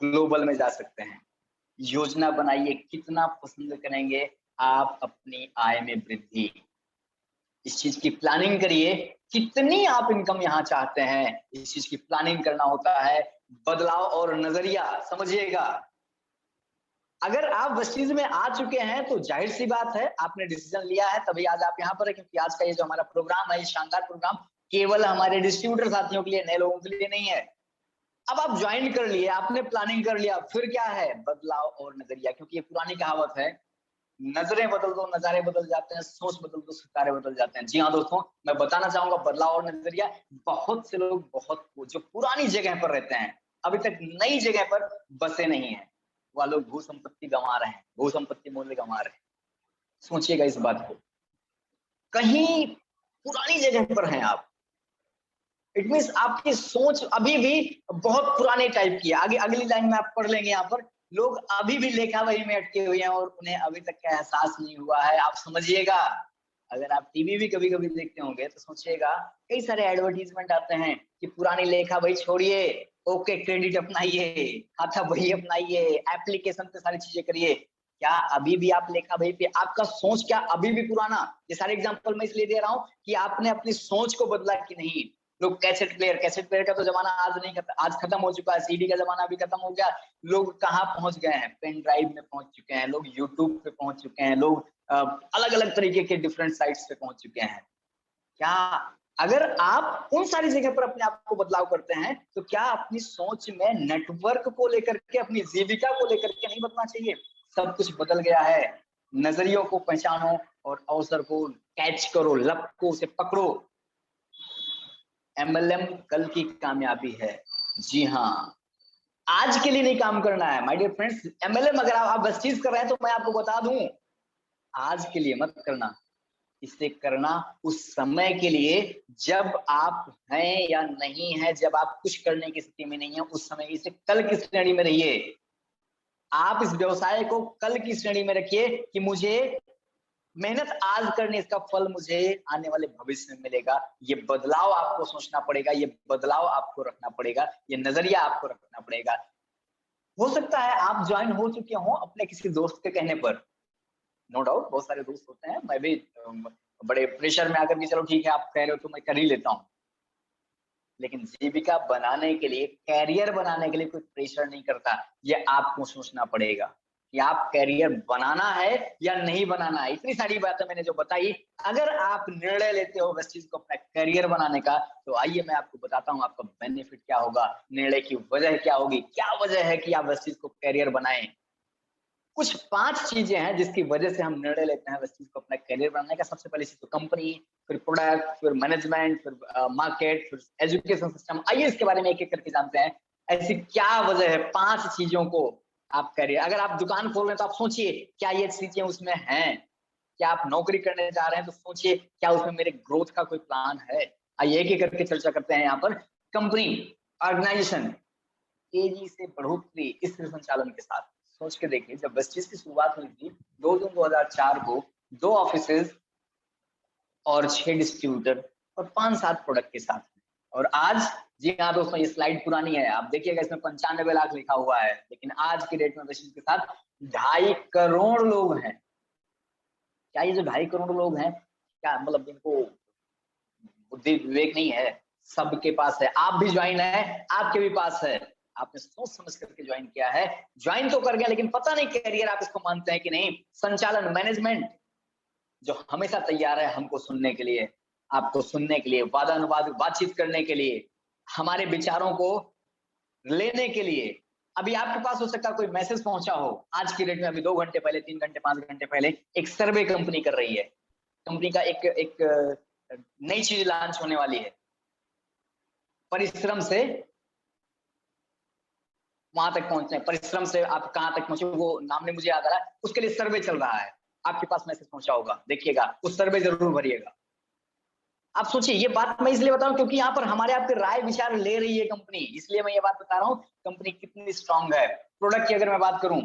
ग्लोबल में जा सकते हैं। योजना बनाइए, कितना पसंद करेंगे आप अपनी आय में वृद्धि, इस चीज की प्लानिंग करिए। कितनी आप इनकम यहाँ चाहते हैं, इस चीज की प्लानिंग करना होता है। बदलाव और नजरिया समझिएगा, अगर आप उस चीज में आ चुके हैं तो जाहिर सी बात है आपने डिसीजन लिया है, तभी आज आप यहाँ पर है। क्योंकि आज का ये जो हमारा प्रोग्राम है, ये शानदार प्रोग्राम केवल हमारे डिस्ट्रीब्यूटर साथियों के लिए, नए लोगों के लिए नहीं है। अब आप ज्वाइन कर लिए, आपने प्लानिंग कर लिया, फिर क्या है? बदलाव और नजरिया। क्योंकि ये पुरानी कहावत है, नजरें बदल दो नजारे बदल जाते हैं, सोच बदल दो सितारे बदल जाते हैं। जी हाँ दोस्तों, मैं बताना चाहूंगा बदलाव और नजरिया। बहुत से लोग, बहुत जो पुरानी जगह पर रहते हैं, अभी तक नई जगह पर बसे नहीं है, वह लोग भू संपत्ति गंवा रहे हैं, भू संपत्ति मूल्य गंवा रहे हैं। सोचिएगा इस बात को, कहीं पुरानी जगह पर हैं आप, इट मीन आपकी सोच अभी भी बहुत पुराने टाइप की है। आगे अगली लाइन में आप पढ़ लेंगे, यहाँ पर लोग अभी भी लेखा वही में अटके हुए हैं और उन्हें अभी तक का एहसास नहीं हुआ है। आप समझिएगा, अगर आप टीवी भी कभी कभी देखते होंगे तो सोचिएगा, कई सारे एडवर्टीजमेंट आते हैं कि पुरानी लेखा वही छोड़िए, ओके क्रेडिट अपनाइए, खाता वही अपनाइए, एप्लीकेशन पे सारी चीजें करिए। क्या अभी भी आप लेखा वही पे? आपका सोच क्या अभी भी पुराना? ये सारे एग्जांपल मैं इसलिए दे रहा हूँ कि आपने अपनी सोच को बदला कि नहीं। लोग कैसेट प्लेयर का तो जमाना आज नहीं खत्म, आज खत्म हो चुका है, सीडी का जमाना भी खत्म हो गया। लोग कहाँ पहुंच गए हैं? पेन ड्राइव में पहुंच चुके हैं, लोग यूट्यूब पे पहुंच चुके हैं, लोग अलग अलग तरीके के डिफरेंट साइट्स पे पहुंच चुके हैं। क्या अगर आप उन सारी जगह पर अपने आप को बदलाव करते हैं, तो क्या अपनी सोच में नेटवर्क को लेकर के, अपनी जीविका को लेकर के नहीं बदलना चाहिए? सब कुछ बदल गया है। नजरियों को पहचानो और अवसर को कैच करो, लक को उसे पकड़ो। एमएलएम कल की कामयाबी है। जी हाँ, आज के लिए नहीं काम करना है माय डियर फ्रेंड्स। एमएलएम अगर आप बस चीज कर रहे हैं तो मैं आपको बता दूं, आज के लिए मत करना, इसे करना उस समय के लिए जब आप हैं या नहीं है, जब आप कुछ करने की स्थिति में नहीं है, उस समय। इसे कल की श्रेणी में रहिए। आप इस व्यवसाय को कल की श्रेणी में रखिए कि मुझे मेहनत आज करने, इसका फल मुझे आने वाले भविष्य में मिलेगा। ये बदलाव आपको सोचना पड़ेगा, ये बदलाव आपको रखना पड़ेगा, ये नजरिया आपको रखना पड़ेगा। हो सकता है आप ज्वाइन हो चुके हो अपने किसी दोस्त के कहने पर, नो डाउट बहुत सारे दोस्त होते हैं, मैं भी बड़े प्रेशर में आकर के चलो ठीक है आप कह रहे हो तो मैं कर ही लेता हूँ। लेकिन जीविका बनाने के लिए, कैरियर बनाने के लिए कोई प्रेशर नहीं करता। ये आपको सोचना पड़ेगा कि आप कैरियर बनाना है या नहीं बनाना है। इतनी सारी बातें मैंने जो बताई, अगर आप निर्णय लेते हो इस चीज को अपना कैरियर बनाने का, तो आइए मैं आपको बताता हूँ आपका बेनिफिट क्या होगा, निर्णय की वजह क्या होगी, क्या वजह है कि आप इस चीज को कैरियर बनाएं। कुछ 5 चीजें हैं जिसकी वजह से हम निर्णय लेते हैं इस चीज को अपना करियर बनाने का। सबसे पहली चीज तो कंपनी, फिर प्रोडक्ट, फिर मैनेजमेंट, फिर मार्केट, फिर एजुकेशन सिस्टम। आइए इसके बारे में एक एक करके जानते हैं, ऐसी क्या वजह है 5 चीजों को आप करिए। अगर आप दुकान खोल रहे हैं तो आप सोचिए क्या ये चीजें उसमें हैं। क्या आप नौकरी करने जा रहे हैं तो सोचिए क्या उसमें मेरे ग्रोथ का कोई प्लान है। आइए एक एक करके चर्चा करते हैं यहाँ पर। कंपनी, ऑर्गेनाइजेशन, तेजी से बढ़ोतरी स्थिर संचालन के साथ। सोच के देखिए, जब वेस्टिज की शुरुआत हुई थी 2 जून 2004 को, 2 ऑफिसेज और 6 डिस्ट्रीब्यूटर और 5-7 प्रोडक्ट के साथ। और आज, जी हाँ दोस्तों, ये स्लाइड पुरानी है, आप देखिएगा इसमें 95 लाख लिखा हुआ है, लेकिन आज की डेट में वेस्टीज के साथ 2.5 करोड़ लोग हैं। क्या ये जो 2.5 करोड़ लोग हैं, क्या मतलब इनको बुद्धि विवेक नहीं है? सबके पास है। आप भी ज्वाइन है, आपके भी पास है, आपने सोच समझ करके ज्वाइन किया है, ज्वाइन तो कर गया, लेकिन पता नहीं कैरियर आप इसको मानते हैं कि नहीं। संचालन, मैनेजमेंट जो हमेशा तैयार है हमको सुनने के लिए, आपको सुनने के लिए, वादानुवाद बातचीत करने के लिए, हमारे विचारों को लेने के लिए। अभी आपके पास हो सकता है कोई मैसेज पहुंचा हो, आज की डेट में अभी 2 घंटे पहले, 3 घंटे, 5 घंटे पहले एक सर्वे कंपनी कर रही है, कंपनी का एक नई चीज लॉन्च होने वाली है, परिश्रम से वहां तक पहुंचते हैं, परिश्रम से आप कहां तक पहुंचे, वो नाम नहीं मुझे याद आ रहा है, उसके लिए सर्वे चल रहा है, आपके पास मैसेज पहुंचा होगा, देखिएगा, उस सर्वे जरूर भरिएगा। आप सोचिए, ये बात मैं इसलिए बता रहा हूं क्योंकि यहाँ पर हमारे आपके राय विचार ले रही है कंपनी, इसलिए मैं ये बात बता रहा हूँ कंपनी कितनी स्ट्रांग है। प्रोडक्ट की अगर मैं बात करूं,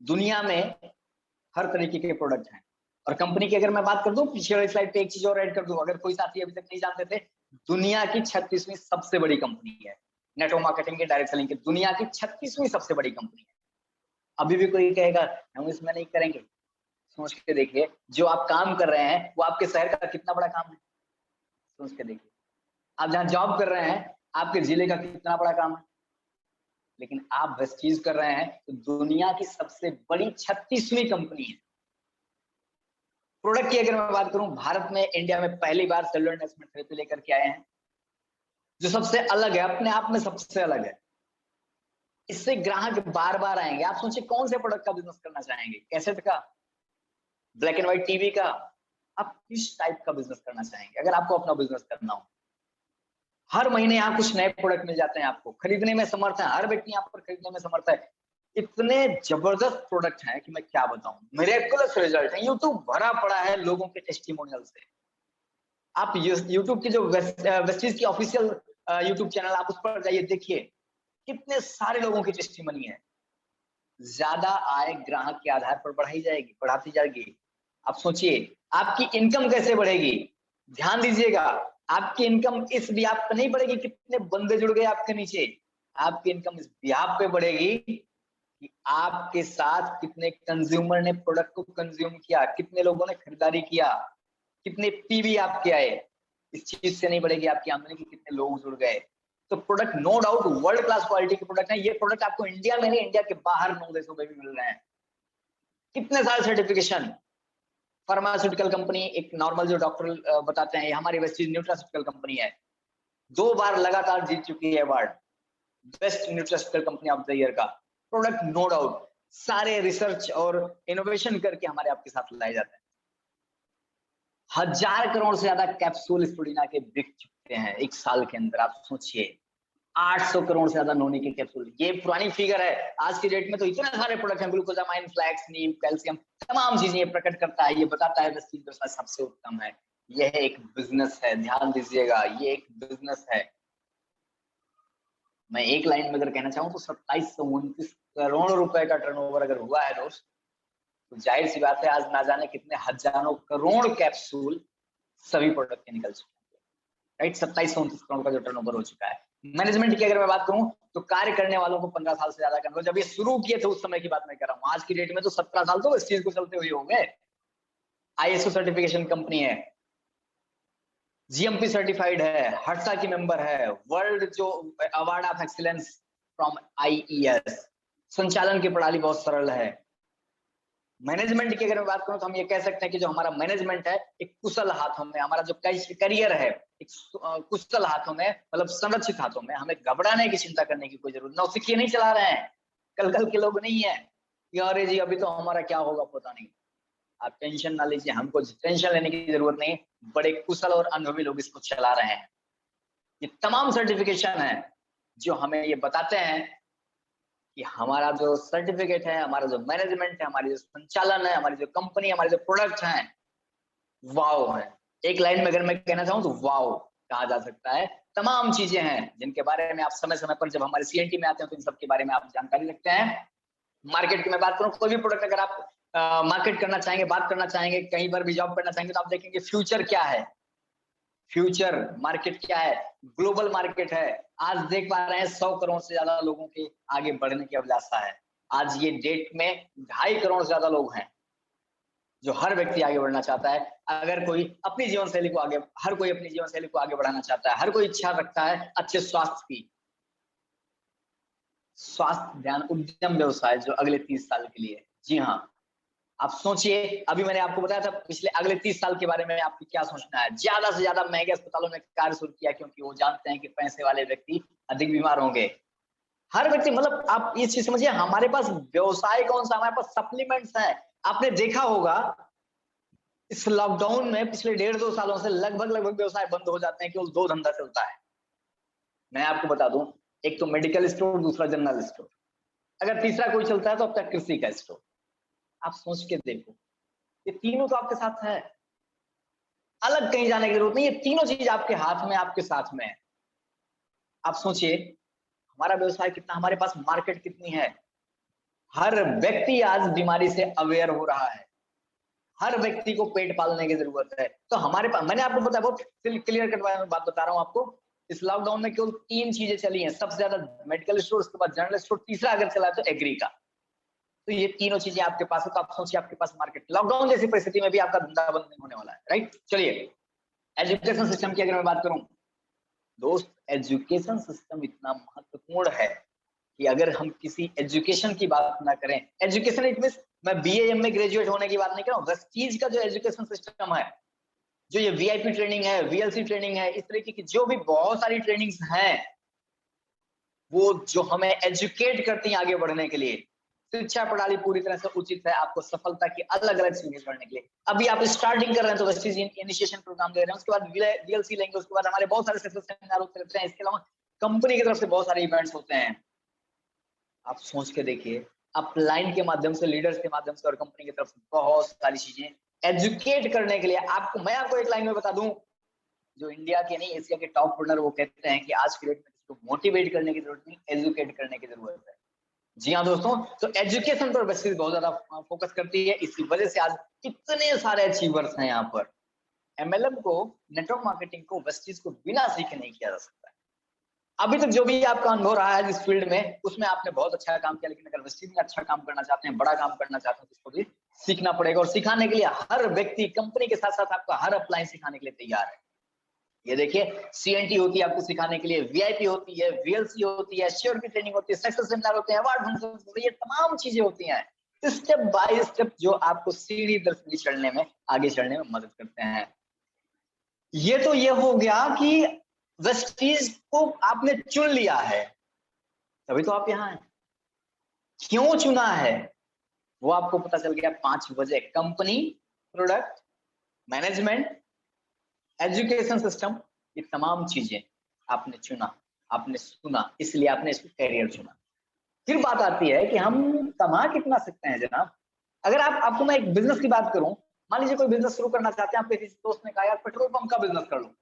दुनिया में हर तरीके के प्रोडक्ट हैं, और कंपनी की अगर मैं बात कर दूं, पीछे वाली स्लाइड पे एक चीज और ऐड कर दूं, अगर कोई साथी अभी तक नहीं जानते थे, दुनिया की 36वीं सबसे बड़ी कंपनी है, नेटवर्क मार्केटिंग के, डायरेक्ट सेलिंग की दुनिया की 36वीं सबसे बड़ी कंपनी है। अभी भी कोई कहेगा हम इसमें नहीं करेंगे, सोच के देखिए, जो आप काम कर रहे हैं वो आपके शहर का कितना बड़ा काम है, सोच के देखिए। आप जहां जॉब कर रहे हैं, आपके जिले का कितना बड़ा काम है, लेकिन आप वेस्टीज कर रहे हैं तो दुनिया की सबसे बड़ी 36वीं कंपनी है। प्रोडक्ट की अगर मैं बात करूं, भारत में, इंडिया में पहली बार सेलुलर इन्वेस्टमेंट थेरेपी लेकर के आए हैं, जो सबसे अलग है, अपने आप में सबसे अलग है। इससे ग्राहक बार बार आएंगे। आप सोचिए कौन से प्रोडक्ट का बिजनेस करना चाहेंगे, कैसेट का, ब्लैक एंड व्हाइट टीवी का, आप किस टाइप का बिजनेस करना चाहेंगे अगर आपको अपना बिजनेस करना हो? हर महीने यहाँ कुछ नए प्रोडक्ट मिल जाते हैं, आपको खरीदने में समर्थ है, हर व्यक्ति यहाँ पर खरीदने में समर्थ है। इतने जबरदस्त प्रोडक्ट हैं कि मैं क्या बताऊं, मिरेकलस रिजल्ट है, यूट्यूब भरा पड़ा है लोगों के टेस्टिमोनियल से। आप यूट्यूब की जो वेस्टीज की ऑफिशियल यूट्यूब चैनल, आप उस पर जाइए, देखिए कितने सारे लोगों की टेस्टिमनी है। ज्यादा आय ग्राहक के आधार पर बढ़ाई जाएगी, बढ़ाती जाएगी। आप सोचिए आपकी इनकम कैसे बढ़ेगी, ध्यान दीजिएगा, आपकी इनकम इस बिहाफ पे नहीं बढ़ेगी कितने बंदे जुड़ गए आपके नीचे, आपकी इनकम इस बिहाफ पे बढ़ेगी कि आपके साथ कितने कंज्यूमर ने प्रोडक्ट को कंज्यूम किया, कितने लोगों ने खरीदारी किया, कितने पीवी आपके आए। इस चीज से नहीं बढ़ेगी आपकी आमदनी की कितने लोग जुड़ गए। तो product no doubt world class quality के प्रोडक्ट है। ये प्रोडक्ट आपको इंडिया में नहीं, इंडिया के बाहर 9 देशों में भी मिल रहे हैं। कितने सारे सर्टिफिकेशन, फार्मास्यूटिकल कंपनी, एक नॉर्मल जो डॉक्टर बताते हैं, हमारी वेस्टीज न्यूट्रास्यूटिकल कंपनी है, 2 बार लगातार जीत चुकी है award, best nutraceutical company of the year का। प्रोडक्ट नो डाउट सारे रिसर्च और इनोवेशन करके हमारे आपके साथ लाए जाते हैं। 1000 करोड़ से ज्यादा कैप्सूल स्पुडिना के बिक चुके हैं 1 साल के अंदर। आप सोचिए 800 करोड़ से ज्यादा नोनी के कैप्सूल, ये पुरानी फिगर है, आज की डेट में तो इतने सारे प्रोडक्ट हैं, ग्लूकोजामाइन, फ्लैक्स, नीम, कैल्शियम, तमाम चीजें ये प्रकट करता है, ये बताता है वेस्टीज बिजनेस सबसे उत्तम है। यह एक बिजनेस है, ध्यान दीजिएगा, ये एक बिजनेस है। मैं एक लाइन में अगर कहना चाहूँ तो 2729 करोड़ रुपए का टर्नओवर अगर हुआ है दोस्त, तो जाहिर सी बात है आज ना जाने कितने हजारों करोड़ कैप्सूल सभी प्रोडक्ट के निकल चुके हैं, राइट। 2729 करोड़ का जो टर्नओवर हो चुका है। मैनेजमेंट की अगर मैं बात करूं तो कार्य करने वालों को 15 साल से ज्यादा का अनुभव, जब ये शुरू किए थे उस समय की बात मैं कर रहा हूँ, आज की डेट में तो 17 साल तो इस चीज को चलते हुए होंगे। आईएसओ सर्टिफिकेशन कंपनी है, जीएमपी सर्टिफाइड है, हर्षा की मेंबर है, वर्ल्ड जो award of excellence from IES. संचालन की प्रणाली बहुत सरल है। मैनेजमेंट की अगर मैं बात करूं तो हम ये कह सकते हैं कि जो हमारा मैनेजमेंट है एक कुशल हाथों में, हमारा जो करियर है एक कुशल हाथों में, मतलब संरक्षित हाथों में, हमें घबराने की चिंता करने की कोई जरूरत नहीं। सिक्के नहीं चला रहे हैं, कल के लोग नहीं है कि अरे जी अभी तो हमारा क्या होगा पता नहीं। आप टेंशन ना लीजिए, हमको टेंशन लेने की जरूरत नहीं, बड़े कुशल और अनुभवी लोग इसको चला रहे हैं। ये तमाम सर्टिफिकेशन है जो हमें ये बताते हैं कि हमारा जो सर्टिफिकेट है, हमारा जो मैनेजमेंट है, हमारी जो संचालन है, हमारी जो कंपनी, हमारे जो प्रोडक्ट हैं, वाव है। एक लाइन में अगर मैं कहना चाहूँ तो वाव कहा जा सकता है। तमाम चीजें हैं जिनके बारे में आप समय समय पर जब हमारे सीएनटी में आते हैं तो इन सब के बारे में आप जानकारी रखते हैं। मार्केट की मैं बात करूं, कोई भी प्रोडक्ट अगर आप मार्केट करना चाहेंगे, बात करना चाहेंगे, कहीं पर भी जॉब करना चाहेंगे, तो आप देखेंगे फ्यूचर क्या है, फ्यूचर मार्केट क्या है, ग्लोबल मार्केट है। आज देख पा रहे हैं 100 करोड़ से ज्यादा लोगों के आगे बढ़ने की अभिलाषा है। आज ये डेट में 2.5 करोड़ से ज्यादा लोग हैं, जो हर व्यक्ति आगे बढ़ना चाहता है। अगर कोई अपनी जीवन शैली को आगे, हर कोई अपनी जीवन शैली को आगे बढ़ाना चाहता है, हर कोई इच्छा रखता है अच्छे स्वास्थ्य की। स्वास्थ्य ध्यान उद्यम व्यवसाय जो अगले 30 साल के लिए, जी हाँ, आप सोचिए, अभी मैंने आपको बताया था पिछले अगले 30 साल के बारे में आपको क्या सोचना है। ज्यादा से ज्यादा महंगे अस्पतालों में कार्य शुरू किया, क्योंकि वो जानते हैं कि पैसे वाले व्यक्ति अधिक बीमार होंगे। हर व्यक्ति, मतलब आप ये चीज समझिए, हमारे पास व्यवसाय कौन सा, हमारे पास सप्लीमेंट्स है। आपने देखा होगा इस लॉकडाउन में पिछले 1.5-2 सालों से लगभग व्यवसाय बंद हो जाते हैं, केवल 2 धंधा चलता है। मैं आपको बता दूं, एक तो मेडिकल स्टोर, दूसरा जनरल स्टोर। अगर तीसरा कोई चलता है तो अब तक कृषि का स्टोर। आप सोच के देखो, ये तीनों तो आपके साथ है, अलग कहीं जाने की जरूरत नहीं, ये तीनों चीज आपके हाथ में, आपके साथ में है। आप सोचिए हमारा व्यवसाय कितना, हमारे पास मार्केट कितनी है। हर व्यक्ति आज बीमारी से अवेयर हो रहा है, हर व्यक्ति को पेट पालने की जरूरत है। तो हमारे पास, मैंने आपको बताया, बहुत क्लियर कट बात बता रहा हूँ आपको। इस लॉकडाउन में केवल 3 चीजें चली हैं सबसे ज्यादा, मेडिकल स्टोर, उसके बाद जनरल स्टोर, तीसरा अगर चला तो एग्री का। तो ये तीनों चीजें आपके पास है, तो आप सोचिए आपके पास मार्केट, लॉकडाउन जैसी परिस्थिति में भी आपका धंधा बंद नहीं होने वाला है, राइट। चलिए, एजुकेशन सिस्टम की अगर मैं बात करूं, दोस्त, एजुकेशन सिस्टम इतना महत्वपूर्ण है कि अगर हम किसी एजुकेशन की बात ना करें, एजुकेशन इट मींस, मैं बीए एमए ग्रेजुएट होने की बात नहीं कर रहा हूं, वेस्टीज का जो एजुकेशन सिस्टम है, जो ये वीआईपी ट्रेनिंग है, वीएलसी ट्रेनिंग है, इस तरीके की जो भी बहुत सारी ट्रेनिंग्स हैं, वो जो हमें एजुकेट करती हैं आगे बढ़ने के लिए। शिक्षा प्रणाली पूरी तरह से उचित है आपको सफलता की अलग अलग चीजें करने के लिए। अभी आप स्टार्टिंग कर रहे हैं तो वेस्टीज इनिशिएशन प्रोग्राम दे रहे हैं, उसके बाद वीएलसी लेंगे, उसके बाद हमारे बहुत सारे सक्सेस सेमिनार होते हैं, इसके अलावा कंपनी की तरफ से बहुत सारे इवेंट्स होते हैं। आप सोच के देखिए, अपलाइन के माध्यम से, लीडर्स के माध्यम से और कंपनी की तरफ से बहुत सारी चीजें एजुकेट करने के लिए। आपको, मैं आपको एक लाइन में बता दूं, जो इंडिया के नहीं एशिया के टॉप रनर, वो कहते हैं कि आज के डेट में किसी को मोटिवेट करने की जरूरत नहीं, एजुकेट करने की जरूरत है। जी हाँ दोस्तों, तो एजुकेशन पर वेस्टीज बहुत ज्यादा फोकस करती है, इसी वजह से आज इतने सारे अचीवर्स हैं यहाँ पर। एमएलएम को, नेटवर्क मार्केटिंग को वेस्टीज को बिना सीखे नहीं किया जा सकता है। अभी तक जो भी आपका अनुभव रहा है जिस फील्ड में, उसमें आपने बहुत अच्छा काम किया, लेकिन अगर वेस्टीज में अच्छा काम करना चाहते हैं, बड़ा काम करना चाहते हैं, तो उसको भी सीखना पड़ेगा। और सिखाने के लिए हर व्यक्ति, कंपनी के साथ साथ आपका हर अपलाइन सिखाने के लिए तैयार है। ये देखिए, सीएनटी होती है आपको सिखाने के लिए, वीआईपी होती है, वीएलसी होती है, श्योर की ट्रेनिंग होती है, सक्सेस सेमिनार होते हैं, अवार्ड फंक्शन होते हैं, ये तमाम चीजें होती हैं, स्टेप बाय स्टेप, जो आपको सीढ़ी दर सीढ़ी चढ़ने में, आगे चढ़ने में मदद करते हैं। ये तो ये हो गया कि वेस्टीज को आपने चुन लिया है, तभी तो आप यहाँ हैं। क्यों चुना है वो आपको पता चल गया 5 वजह। Company, product, management, education system, ये तमाम चीजें आपने चुना, आपने सुना, इसलिए आपने इसको कैरियर चुना। फिर बात आती है कि हम कमा कितना सकते हैं जनाब। अगर आपको मैं एक बिजनेस की बात करूं, मान लीजिए कोई बिजनेस शुरू करना चाहते हैं, आपके किसी दोस्त ने कहा यार पेट्रोल पंप का बिजनेस कर लो,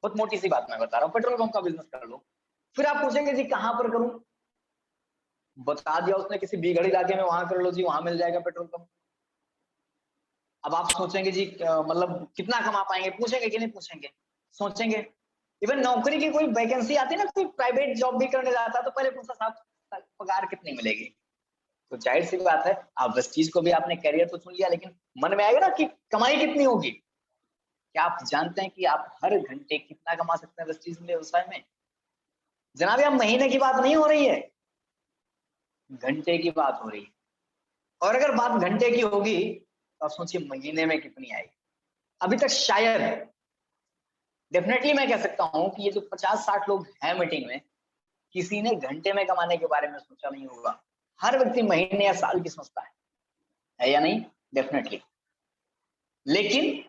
बहुत मोटी सी बात मैं बता रहा हूँ, पेट्रोल पंप का बिजनेस कर लो। फिर आप पूछेंगे जी कहां पर करूं, बता दिया उसने किसी बीगड़ इलाके में, वहां कर लो जी, वहां मिल जाएगा पेट्रोल पंप। अब आप सोचेंगे जी मतलब कितना कमा पाएंगे, पूछेंगे कि नहीं पूछेंगे, सोचेंगे। इवन नौकरी की कोई वैकेंसी आती है ना, कोई प्राइवेट जॉब भी करने जाता है, तो पहले पूछता साहब पगार कितनी मिलेगी। तो जाहिर सी बात है, आप वेस्टीज को भी आपने कैरियर तो चुन लिया, लेकिन मन में आएगा ना कि कमाई कितनी होगी। क्या आप जानते हैं कि आप हर घंटे कितना कमा सकते हैं वेस्टीज में, व्यवसाय में? जनाब, यह महीने की बात नहीं हो रही है, घंटे की बात हो रही है। और अगर बात घंटे की होगी तो आप सोचिए महीने में कितनी आएगी। अभी तक शायद, डेफिनेटली मैं कह सकता हूं कि ये जो 50-60 लोग हैं मीटिंग में, किसी ने घंटे में कमाने के बारे में सोचा नहीं होगा। हर व्यक्ति महीने या साल की सोचता है या नहीं? डेफिनेटली। लेकिन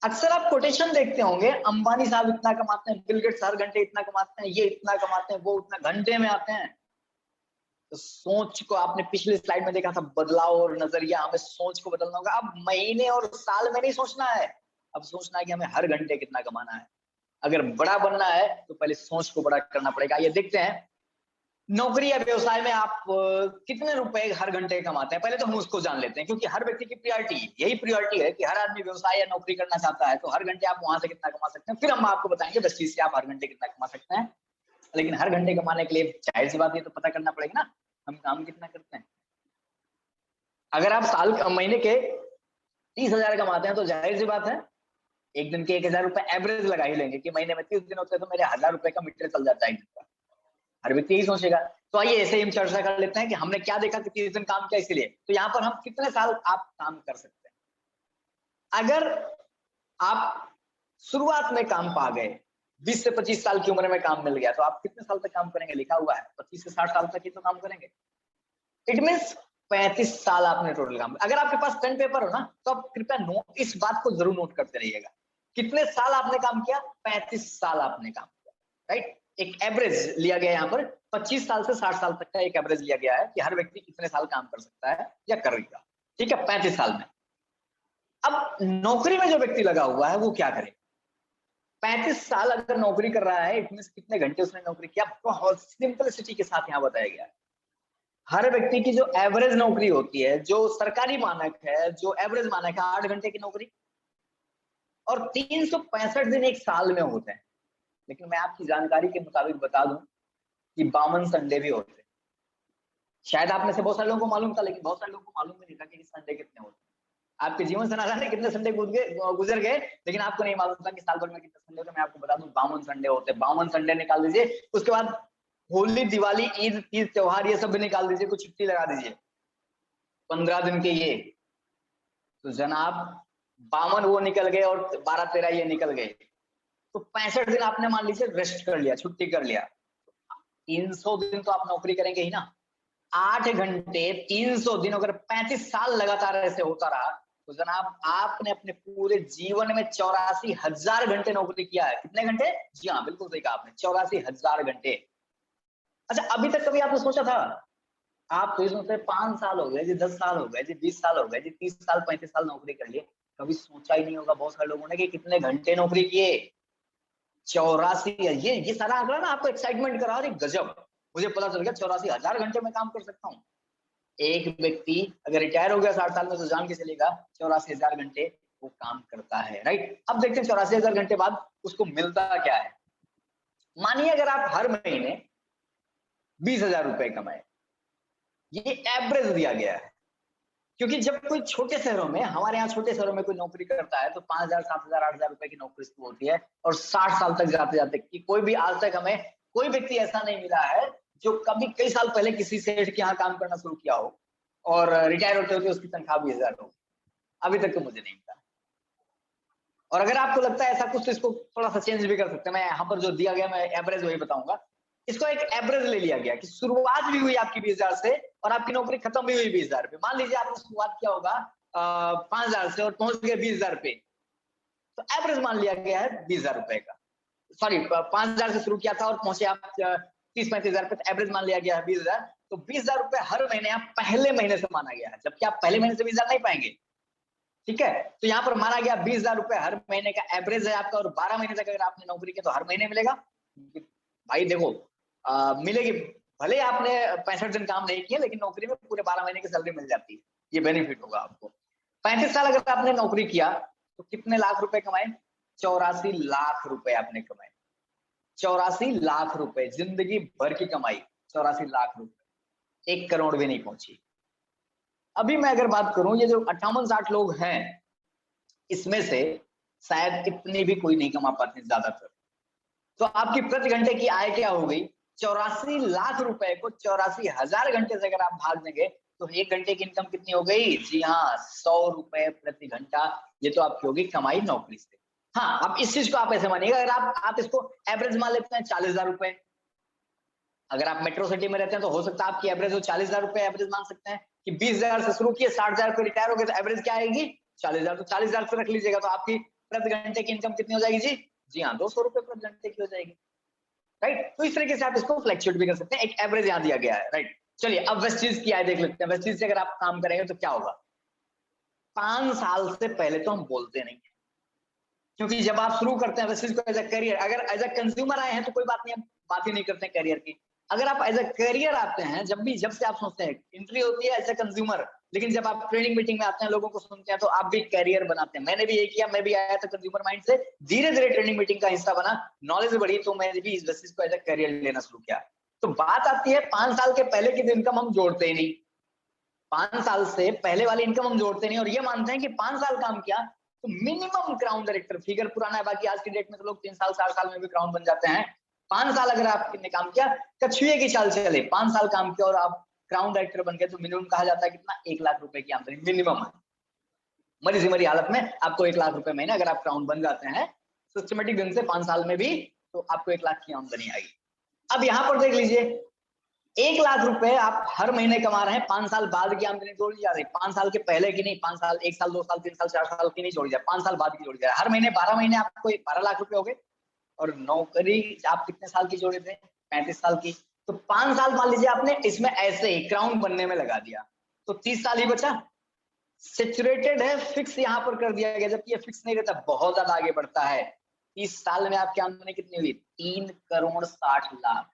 अक्सर आप कोटेशन देखते होंगे, अंबानी साहब इतना कमाते हैं, बिल गेट्स हर घंटे इतना कमाते हैं, ये इतना कमाते हैं, वो उतना घंटे में आते हैं। तो सोच को आपने पिछले स्लाइड में देखा था, बदलाव और नजरिया, हमें सोच को बदलना होगा। अब महीने और साल में नहीं सोचना है, अब सोचना है कि हमें हर घंटे कितना कमाना है। अगर बड़ा बनना है तो पहले सोच को बड़ा करना पड़ेगा। ये देखते हैं नौकरी या व्यवसाय में आप कितने रुपए हर घंटे कमाते हैं, पहले तो हम उसको जान लेते हैं, क्योंकि हर व्यक्ति की प्रायोरिटी यही प्रायोरिटी है कि हर आदमी व्यवसाय या नौकरी करना चाहता है, तो हर घंटे आप वहां से कितना कमा सकते हैं, फिर हम आपको बताएंगे बस चीज से आप हर घंटे कितना कमा सकते हैं। लेकिन हर घंटे कमाने के लिए जाहिर सी बात है तो पता करना पड़ेगा ना हम काम कितना करते हैं। अगर आप महीने के 30,000 कमाते हैं तो जाहिर सी बात है एक दिन के 1,000 रुपए एवरेज लगा ही लेंगे कि महीने में 30 दिन होते हैं तो मेरे 1,000 रुपए का मीटर चल जाता है एक दिन का। हर व्यक्ति यही सोचेगा। तो आइए ऐसे ही हम चर्चा कर लेते हैं कि हमने क्या देखा कि 30 दिन काम किया, इसलिए तो यहाँ पर हम कितने साल आप काम कर सकते हैं। अगर आप शुरुआत में काम पा गए, 20 से 25 साल की उम्र में काम मिल गया, तो आप कितने साल तक काम करेंगे, लिखा हुआ है 25 से 60 साल तक ही तो काम करेंगे। इट मीन्स 35 साल आपने टोटल काम। अगर आपके पास पेन पेपर हो ना तो आप कृपया इस बात को जरूर नोट करते रहिएगा, कितने साल आपने काम किया, 35 साल आपने काम किया, राइट। एक एवरेज लिया गया यहाँ पर 25 साल से 60 साल तक का एक एवरेज लिया गया है कि हर व्यक्ति कितने साल काम कर सकता है या करेगा, ठीक है, 35 साल में। अब नौकरी में जो व्यक्ति लगा हुआ है वो क्या करे, 35 साल अगर नौकरी कर रहा है इट मीन्स कितने घंटे उसने नौकरी किया, बहुत सिंपलिसिटी के साथ यहाँ बताया गया है। हर व्यक्ति की जो एवरेज नौकरी होती है, जो सरकारी मानक है, जो एवरेज मानक है 8 घंटे की नौकरी, और 365 दिन एक साल में होते हैं। लेकिन मैं आपकी जानकारी के मुताबिक बता दूं कि 52 संडे भी होते हैं। शायद आप में से बहुत सारे लोगों को मालूम था, लेकिन बहुत सारे लोगों को मालूम भी नहीं था कि संडे कितने होते हैं। आपके जीवन से ना जाने कितने संडे गुजर गए, लेकिन आपको नहीं मालूम था कि साल भर में कितने संडे होते हैं। मैं आपको बता दूं 52 संडे होते हैं। 52 संडे निकाल दीजिए, उसके बाद होली, दिवाली, ईद, तीज त्योहार ये सब भी निकाल दीजिए, कुछ छुट्टी लगा दीजिए 15 दिन के, ये तो जनाब 52 वो निकल गए और 12-13 ये निकल गए, तो 65 दिन आपने मान लीजिए रेस्ट कर लिया, छुट्टी कर लिया। 300 दिन तो आप नौकरी करेंगे ही ना। 8 घंटे 300 दिन, अगर 35 साल लगातार ऐसे होता रहा तो जनाब आपने अपने पूरे जीवन में 84,000 घंटे नौकरी किया है। कितने घंटे? जी हाँ, बिल्कुल सही कहा आपने, 84,000 घंटे। अच्छा, अभी तक कभी आपने सोचा था? आप तो सोचते 5 साल हो गए जी, 10 साल हो गए जी, 20 साल हो गए जी, 30 साल 35 साल नौकरी कर लिए, कभी सोचा ही नहीं होगा बहुत सारे लोगों ने कि कितने घंटे नौकरी किए। 84, ये सारा आंकड़ा ना आपको एक्साइटमेंट करा रही, गजब, मुझे पता चल गया 84,000 घंटे में काम कर सकता हूँ। एक व्यक्ति अगर रिटायर हो गया 60 साल में तो जान के चलेगा 84,000 घंटे वो काम करता है, राइट। अब देखते हैं 84,000 घंटे बाद उसको मिलता क्या है। मानिए अगर आप हर महीने 20,000 रुपए कमाए, ये एवरेज दिया गया है, क्योंकि जब कोई छोटे शहरों में, हमारे यहाँ छोटे शहरों में कोई नौकरी करता है तो 5,000, 7,000, 8,000 रुपए की नौकरी शुरू होती है और 60 साल तक जाते जाते कि कोई भी आज तक हमें कोई व्यक्ति ऐसा नहीं मिला है जो कभी कई साल पहले किसी सेठ के यहाँ काम करना शुरू किया हो और रिटायर होते होते उसकी तनख्वाह 20,000 हो। अभी तक तो मुझे नहीं मिला। और अगर आपको लगता है ऐसा कुछ तो इसको थोड़ा सा चेंज भी कर सकते हैं। मैं यहाँ पर जो दिया गया मैं एवरेज वही बताऊंगा। इसको एक एवरेज ले लिया गया कि शुरुआत भी हुई आपकी 20,000 से और आपकी नौकरी खत्म भी हुई 20,000 पे। मान लीजिए आपने शुरुआत किया होगा 5,000 से और पहुंच गए 20,000 पे, तो एवरेज मान लिया गया है 20,000 रुपए का। सॉरी, 5,000 से शुरू किया था और पहुंचे आप 30-35,000 पे, तो एवरेज मान लिया गया है 20,000। तो 20,000 रुपए हर महीने आप पहले महीने से माना गया है, जबकि आप पहले महीने से 20,000 नहीं पाएंगे, ठीक है। तो यहाँ पर माना गया 20,000 रुपए हर महीने का एवरेज है आपका, और 12 महीने तक अगर आपने नौकरी की तो हर महीने मिलेगा। भाई देखो, मिलेगी, भले आपने 65 दिन काम नहीं किया लेकिन नौकरी में पूरे 12 महीने की सैलरी मिल जाती है, ये बेनिफिट होगा आपको। 35 साल अगर आपने नौकरी किया तो कितने लाख रुपए कमाए? 84 लाख रुपए आपने कमाए। 84 लाख रुपए जिंदगी भर की कमाई, 84 लाख रुपए, 1 करोड़ भी नहीं पहुंची। अभी मैं अगर बात करूं, ये जो 58-60 लोग हैं इसमें से शायद इतनी भी कोई नहीं कमा पाते ज्यादातर। तो आपकी प्रति घंटे की आय क्या हो गई? 84 लाख रुपए को 84,000 घंटे से अगर आप भाग देंगे तो 1 घंटे की इनकम कितनी हो गई? जी हाँ, 100 रुपए प्रति घंटा। ये तो आपकी होगी कमाई नौकरी से। हाँ, अब इस चीज को आप ऐसे मानिएगा, अगर आप इसको एवरेज मान लेते हैं 40,000 रुपए। अगर आप मेट्रो सिटी में रहते हैं तो हो सकता है आपकी एवरेज हो 40,000 रुपए, एवरेज मान सकते हैं कि 20,000 से शुरू किए 60,000 पे रिटायर हो गए तो एवरेज क्या आएगी? 40,000। तो 40,000 से रख लीजिएगा, तो आपकी प्रति घंटे की इनकम कितनी हो जाएगी जी? जी हाँ, 200 रुपए प्रति घंटे की हो जाएगी, राइट। तो इस तरीके से आप इसको फ्लैक्चुएट भी कर सकते हैं, एक एवरेज यहाँ दिया गया है, राइट। चलिए अब वेस्टीज की आय देख लेते हैं। वेस्टीज से अगर आप काम करेंगे तो क्या होगा? 5 साल से पहले तो हम बोलते नहीं, क्योंकि जब आप शुरू करते हैं वेस्टीज को एज अ करियर, अगर एज अ कंज्यूमर आए हैं तो कोई बात नहीं, हम बात ही नहीं करते हैं करियर की। अगर आप एज ए करियर आते हैं, जब से आप सोचते हैं, एंट्री होती है एज ए कंज्यूमर, लेकिन जब आप ट्रेनिंग मीटिंग में आते हैं, लोगों को सुनते हैं, तो आप भी कैरियर बनाते हैं। मैंने भी ये किया, मैं भी आया था कंज्यूमर माइंड से, धीरे धीरे ट्रेनिंग मीटिंग का हिस्सा बना, नॉलेज बढ़ी, तो मैंने भी इस बेसिस को एज ए करियर लेना शुरू किया। तो बात आती है 5 साल के पहले की इनकम हम जोड़ते ही नहीं, 5 साल से पहले वाली इनकम हम जोड़ते नहीं, और ये मानते हैं कि 5 साल काम किया तो मिनिमम क्राउन डायरेक्टर, फिगर पुराना है, बाकी आज की डेट में तो लोग 3 साल 4 साल में भी क्राउन बन जाते हैं। 5 साल अगर आपने काम किया, कछुए की चाल चले, 5 साल काम किया और आप क्राउन डायरेक्टर बन गए, तो मिनिमम कहा जाता है कितना, 1 लाख रुपए की आमदनी मिनिमम है। मरी मरी हालत में आपको 1 लाख रुपए महीने अगर आप क्राउन बन जाते हैं सिस्टमेटिक ढंग से 5 साल में भी, तो आपको 1 लाख की आमदनी आएगी। अब यहाँ पर देख लीजिए, 1 लाख रुपए आप हर महीने कमा रहे हैं, 5 साल बाद की आमदनी जोड़ी जा रही है, 5 साल के पहले की नहीं, 5 साल, 1 साल, 2 साल, 3 साल, 4 साल की नहीं जोड़ी जा रही, 5 साल बाद की जोड़ी जा रही है। हर महीने 12 महीने आपको 12 लाख रुपए हो गए, और नौकरी आप कितने साल की जोड़े थे, 35 साल की, तो 5 साल मान लीजिए आपने इसमें ऐसे ही क्राउन बनने में लगा दिया, तो 30 साल ही बचा। सेचुरेटेड है, फिक्स यहाँ पर कर दिया गया, जबकि ये फिक्स नहीं रहता, बहुत ज्यादा आगे बढ़ता है। 30 साल में आपकी आमदनी कितनी हुई, 3,60,00,000।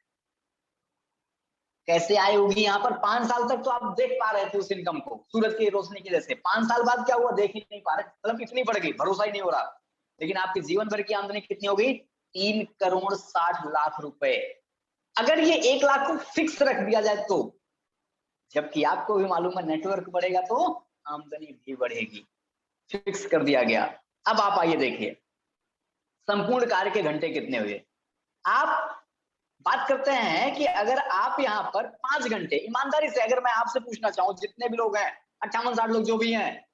कैसे आई होगी यहाँ पर, 5 साल तक तो आप देख पा रहे थे उस इनकम को सूरज की रोशनी की जैसे, 5 साल बाद क्या हुआ देख ही नहीं पा रहे, मतलब कितनी बढ़ गई, भरोसा ही नहीं हो रहा। लेकिन आपकी जीवन भर की आमदनी कितनी हो गई, 3,60,00,000 रुपए। अगर ये 1 लाख को फिक्स रख दिया जाए तो, जबकि आपको भी मालूम है नेटवर्क बढ़ेगा तो आमदनी भी बढ़ेगी, फिक्स कर दिया गया। अब आप आइए देखिए, संपूर्ण कार्य के घंटे कितने हुए। आप बात करते हैं कि अगर आप यहाँ पर 5 घंटे, ईमानदारी से अगर मैं आपसे पूछना चाहूं, जितने भी लोग हैं 58-60 लोग जो भी हैं,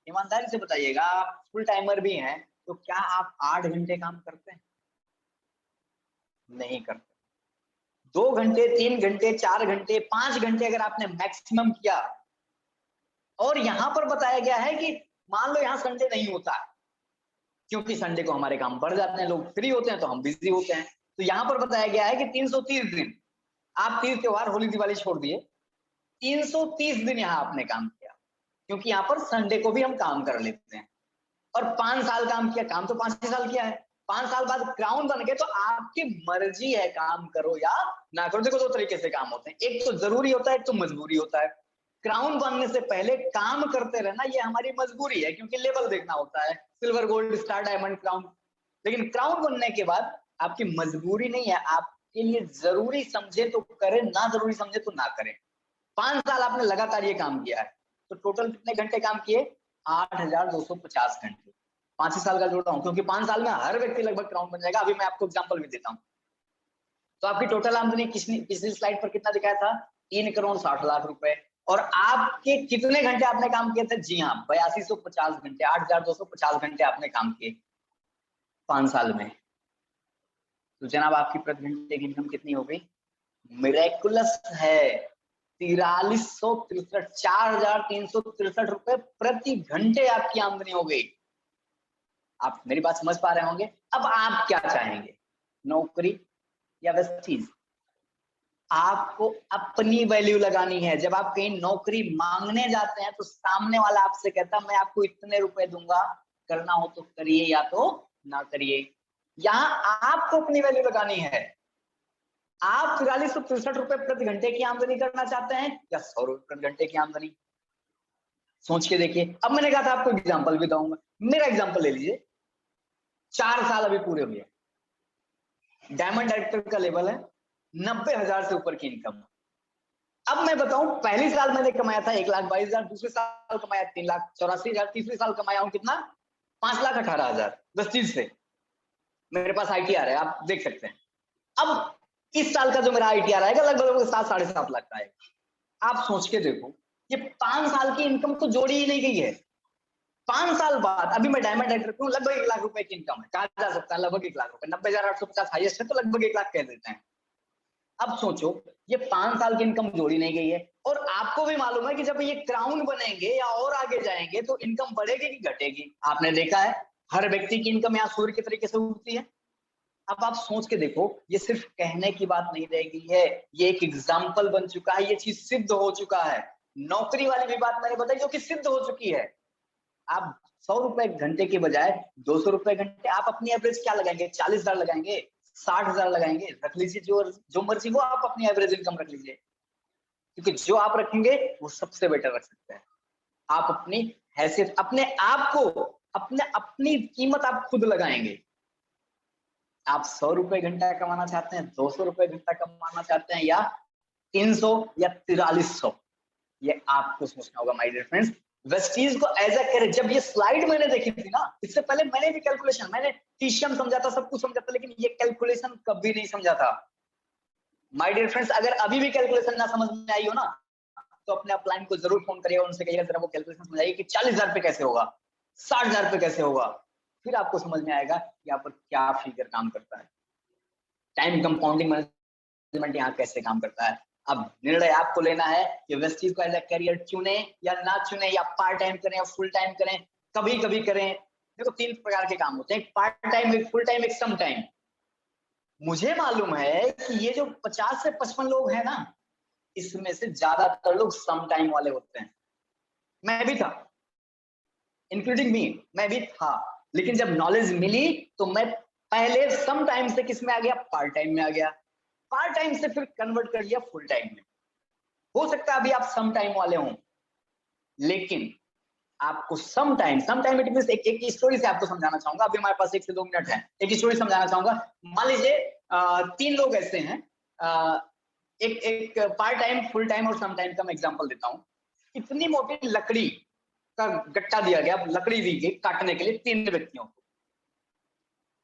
ईमानदारी से बताइएगा, आप फुल टाइमर भी हैं, तो क्या आप 8 घंटे काम करते हैं, नहीं करते। 2 घंटे, 3 घंटे, 4 घंटे, 5 घंटे अगर आपने मैक्सिमम किया, और यहाँ पर बताया गया है कि मान लो यहाँ संडे नहीं होता, क्योंकि संडे को हमारे काम बढ़ जाते हैं, लोग फ्री होते हैं तो हम बिजी होते हैं, तो यहाँ पर बताया गया है कि 330 दिन, आप तीज त्योहार होली दिवाली छोड़ दिए, 330 दिन यहाँ आपने काम किया, क्योंकि यहाँ पर संडे को भी हम काम कर लेते हैं। और 5 साल काम किया, काम तो 5 ही साल किया है, 5 साल बाद क्राउन बन गए, तो आपकी मर्जी है काम करो या ना करो। देखो 2 तरीके से काम होते हैं, एक तो जरूरी होता है, एक तो मजबूरी होता है। क्राउन बनने से पहले काम करते रहना ये हमारी मजबूरी है, क्योंकि लेवल देखना होता है, silver, gold, star, diamond, crown. लेकिन क्राउन बनने के बाद आपकी मजबूरी नहीं है, आपके लिए जरूरी समझे तो करें, ना जरूरी समझे तो ना करें। 5 साल आपने लगातार ये काम किया है, तो टोटल कितने घंटे काम किए, 8,250 घंटे। 5 ही साल का जोड़ रहा हूँ, क्योंकि 5 साल में हर व्यक्ति लगभग क्राउन बन जाएगा। अभी मैं आपको एग्जांपल भी देता हूँ। तो आपकी टोटल आमदनी पिछली स्लाइड पर कितना दिखाया था, 3,60,00,000 रुपए। और आपके कितने घंटे आपने काम किए थे, जी हाँ 8250 घंटे, 8,250 घंटे आपने काम किए 5 साल में। तो जनाब आपकी प्रति घंटे की इनकम कितनी हो गई, मिरेकुलस है, 4363, 4,363 रुपए प्रति घंटे आपकी आमदनी हो गई। आप मेरी बात समझ पा रहे होंगे। अब आप क्या चाहेंगे, नौकरी या वेस्टीज? आपको अपनी वैल्यू लगानी है। जब आप कहीं नौकरी मांगने जाते हैं तो सामने वाला आपसे कहता मैं आपको इतने रुपए दूंगा, करना हो तो करिए या तो ना करिए। यहाँ आपको अपनी वैल्यू लगानी है। आप 4363 रुपए प्रति घंटे की आमदनी करना चाहते हैं या 100 रुपए प्रति घंटे की आमदनी? सोच के देखिए। अब मैंने कहा था आपको एग्जाम्पल भी दूंगा, मेरा एग्जाम्पल ले लीजिए। 4 साल अभी पूरे हुए, डायमंड डायरेक्टर का लेवल है, 90,000 से ऊपर की इनकम। अब मैं बताऊं, पहली साल मैंने कमाया था 1,22,000, दूसरे साल कमाया 3,84,000, तीसरे साल कमाया हूं कितना, 5,18,000 वेस्टीज से। मेरे पास ITR है, आप देख सकते हैं। अब इस साल का जो मेरा ITR आएगा लगभग 7-7.5 लाख का आएगा। आप सोच के देखो, ये 5 साल की इनकम तो जोड़ी ही नहीं गई है। 5 साल बाद अभी मैं डायमंड डायरेक्टर हूँ, लगभग 1 लाख रुपए की इनकम है, कहा जा सकता है लगभग 1 लाख रुपए, 90,850 हाईएस्ट है, तो लगभग 1 लाख कह देते हैं। अब सोचो, ये 5 साल की इनकम जोड़ी नहीं गई है, और आपको भी मालूम है कि जब ये क्राउन बनेंगे या और आगे जाएंगे तो इनकम बढ़ेगी कि घटेगी। आपने देखा है हर व्यक्ति की इनकम यहाँ सूर्य के तरीके से उठती है। अब आप सोच के देखो, ये सिर्फ कहने की बात नहीं रह गई है, ये एक एग्जाम्पल बन चुका है, ये चीज सिद्ध हो चुका है। नौकरी वाली भी बात मैंने बताई जो कि सिद्ध हो चुकी है। आप 100 रुपए घंटे के बजाय 200 रुपए घंटे, आप अपनी एवरेज क्या लगाएंगे, 40,000 लगाएंगे, 60,000 लगाएंगे, रख लीजिए जो मर्जी वो, आप अपनी एवरेज इनकम रख लीजिए, क्योंकि जो आप रखेंगे वो सबसे बेटर रख सकते हैं। आप अपनी हैसियत, अपने आप को, अपनी कीमत आप खुद लगाएंगे। आप 100 रुपए घंटा कमाना चाहते हैं, 200 रुपए घंटा कमाना चाहते हैं, या 300 या 4300, ये आपको सोचना होगा माय डियर फ्रेंड्स। वेस्टीज को एज अ करियर, जब ये स्लाइड मैंने देखी थी ना, इससे पहले मैंने भी कैलकुलेशन, मैंने टीसीएम समझा था, सब कुछ समझा था, लेकिन ये कैलकुलेशन कभी नहीं समझा था। माय डियर फ्रेंड्स, अगर अभी भी कैलकुलेशन ना समझ में आई हो ना, तो अपने अपलाइन को जरूर फोन करिएगा, उनसे कहिएगा जरा वो कैलकुलेशन समझाइए कि 40,000 पे कैसे होगा, 60,000 पे कैसे होगा, फिर आपको समझ में आएगा कि यहाँ पर क्या फिगर काम करता है, टाइम कंपाउंडिंग मैनेजमेंट यहाँ कैसे काम करता है। अब निर्णय आपको लेना है कि वेस्टीज को एज ए करियर चुने या ना चुने, या पार्ट टाइम करें या फुल टाइम करें, कभी कभी करें। देखो 3 प्रकार के काम होते हैं, एक पार्ट टाइम, एक फुल टाइम, एक सम टाइम। मुझे मालूम है कि ये जो 50 से 55 लोग हैं ना, इसमें से ज्यादातर लोग सम टाइम वाले होते हैं। मैं भी था, इंक्लूडिंग मी, मैं भी था, लेकिन जब नॉलेज मिली तो मैं पहले सम टाइम से किस में आ गया, पार्ट टाइम में आ गया, पार्ट टाइम से फिर कन्वर्ट कर लिया फुल टाइम में। हो सकता है अभी आप सम टाइम वाले हों, लेकिन आपको सम टाइम इट मींस, एक स्टोरी से आपको समझाना चाहूंगा, अभी हमारे पास 1 से 2 मिनट है, एक स्टोरी समझाना चाहूंगा। मान लीजिए 3 लोग ऐसे हैं, एक पार्ट टाइम, फुल टाइम और सम टाइम का मैं एग्जांपल देता हूँ। इतनी मोटी लकड़ी का गट्टा दिया गया, लकड़ी दी गई काटने के लिए 3 व्यक्तियों को,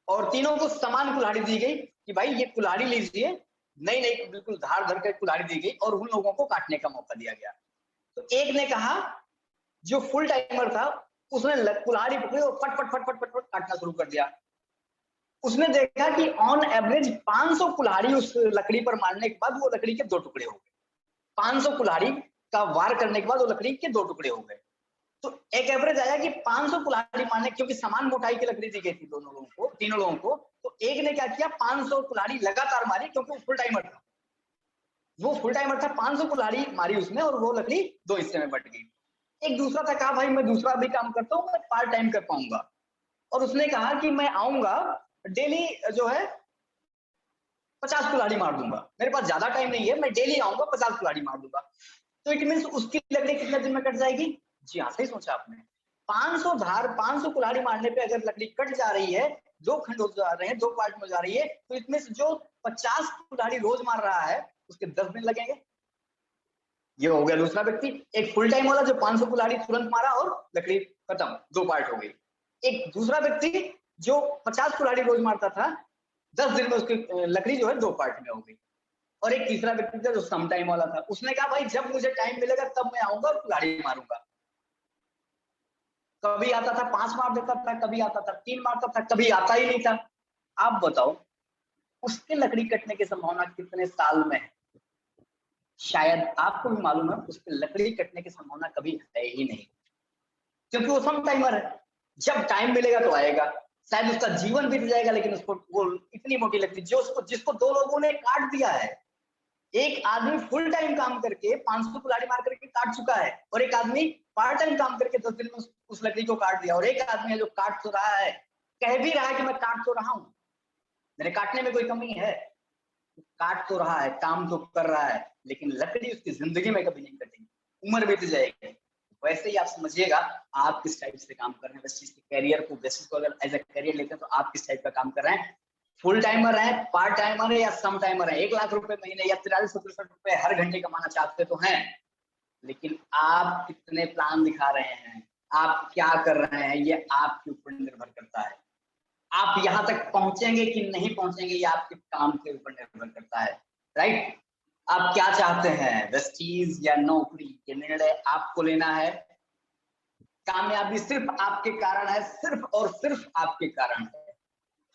और तीनों को समान कुल्हाड़ी दी गई कि भाई ये कुल्हाड़ी लीजिए, नई नई बिल्कुल धार धर कर कुल्हाड़ी दी गई, और उन लोगों को काटने का मौका दिया गया। तो एक ने कहा, जो फुल टाइमर था, उसने कुल्हाड़ी पकड़ी और फट फट फट फट फट फट काटना शुरू कर दिया। उसने देखा कि ऑन एवरेज 500 कुल्हाड़ी उस लकड़ी पर मारने के बाद वो लकड़ी के 2 टुकड़े हो गए। 500 कुल्हाड़ी का वार करने के बाद वो लकड़ी के 2 टुकड़े हो गए। तो एक एवरेज आया कि 500 कुल्हाड़ी मारने, क्योंकि समान मोटाई की लकड़ी दी गई थी दोनों लोगों को, तीनों लोगों को, तो एक ने क्या किया, 500 कुल्हाड़ी लगातार मारी, क्योंकि वो फुल टाइमर था, वो फुल टाइमर था, 500 कुल्हाड़ी मारी उसने, और वो लकड़ी 2 हिस्से में बट गई। एक दूसरा था, कहा भाई मैं दूसरा भी काम करता हूँ, मैं पार्ट टाइम कर पाऊंगा, और उसने कहा कि मैं आऊंगा डेली जो है 50 कुल्हाड़ी मार दूंगा, मेरे पास ज्यादा टाइम नहीं है, मैं डेली आऊंगा 50 कुल्हाड़ी मार दूंगा। तो इट मींस उसकी लकड़ी कितने दिन में कट जाएगी? जी हाँ, सही सोचा आपने। 500 कुल्हाड़ी मारने पे अगर लकड़ी कट जा रही है, 2 खंड हो जा रहे हैं, 2 पार्ट में जा रही है, तो इसमें जो 50 कुल्हाड़ी रोज मार रहा है, उसके 10 दिन लगेंगे। ये हो गया दूसरा व्यक्ति। एक फुल टाइम वाला जो 500 कुल्हाड़ी तुरंत मारा और लकड़ी खत्म, 2 पार्ट हो गई। एक दूसरा व्यक्ति जो 50 कुल्हाड़ी रोज मारता था, 10 दिन में उसकी लकड़ी जो है 2 पार्ट में हो गई। और एक तीसरा व्यक्ति था जो सम टाइम वाला था, उसने कहा भाई जब मुझे टाइम मिलेगा तब मैं आऊंगा और कुल्हाड़ी मारूंगा। कभी आता था 5 मार देता था, कभी आता था 3 मारता था, कभी आता ही नहीं था। आप बताओ उसके लकड़ी कटने की संभावना कितने साल में है? शायद आपको भी मालूम है उसके लकड़ी कटने की संभावना कभी है ही नहीं, क्योंकि वो सम टाइमर है। जब टाइम मिलेगा तो आएगा, शायद उसका जीवन बीत जाएगा, लेकिन उसको वो इतनी मोटी लकड़ी जो उसको, जिसको 2 लोगों ने काट दिया है। एक आदमी फुल टाइम काम करके 500 कुल्हाड़ी मार करके काट चुका है, और एक आदमी पार्ट टाइम काम करके 10 दिन में उस लकड़ी को काट दिया, और एक आदमी है जो काट तो रहा है, कह भी रहा है कि मैं काट तो रहा हूं, मेरे काटने में कोई कमी है, काट तो रहा है, काम तो कर रहा है, लेकिन लकड़ी उसकी जिंदगी में कभी नहीं कटेगी, उम्र बीत जाएगी। वैसे ही आप समझिएगा आप किस टाइप से काम कर रहे हैं, बेसिस कैरियर को, बेसिस को अगर एज ए करियर लेते हैं तो आप किस टाइप का काम कर रहे हैं। फुल टाइमर है, पार्ट टाइमर है, या सम टाइमर है, 1 लाख रुपए महीने या 43-63 रुपए हर घंटे कमाना चाहते तो हैं, लेकिन आप कितने प्लान दिखा रहे हैं, आप क्या कर रहे हैं, ये आपके ऊपर निर्भर करता है। आप यहाँ तक पहुंचेंगे कि नहीं पहुंचेंगे, ये आपके काम के ऊपर निर्भर करता है, राइट। आप क्या चाहते हैं, वेस्टीज या नौकरी, ये निर्णय आपको लेना है। कामयाबी सिर्फ आपके कारण है, सिर्फ और सिर्फ आपके कारण है।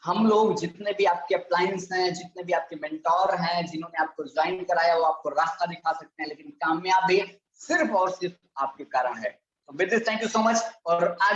हम लोग जितने भी आपके अपलाइंस हैं, जितने भी आपके मेंटोर हैं, जिन्होंने आपको ज्वाइन कराया, वो आपको रास्ता दिखा सकते हैं, लेकिन कामयाबी सिर्फ और सिर्फ आपके कारण है। तो with this thank you so much, और आज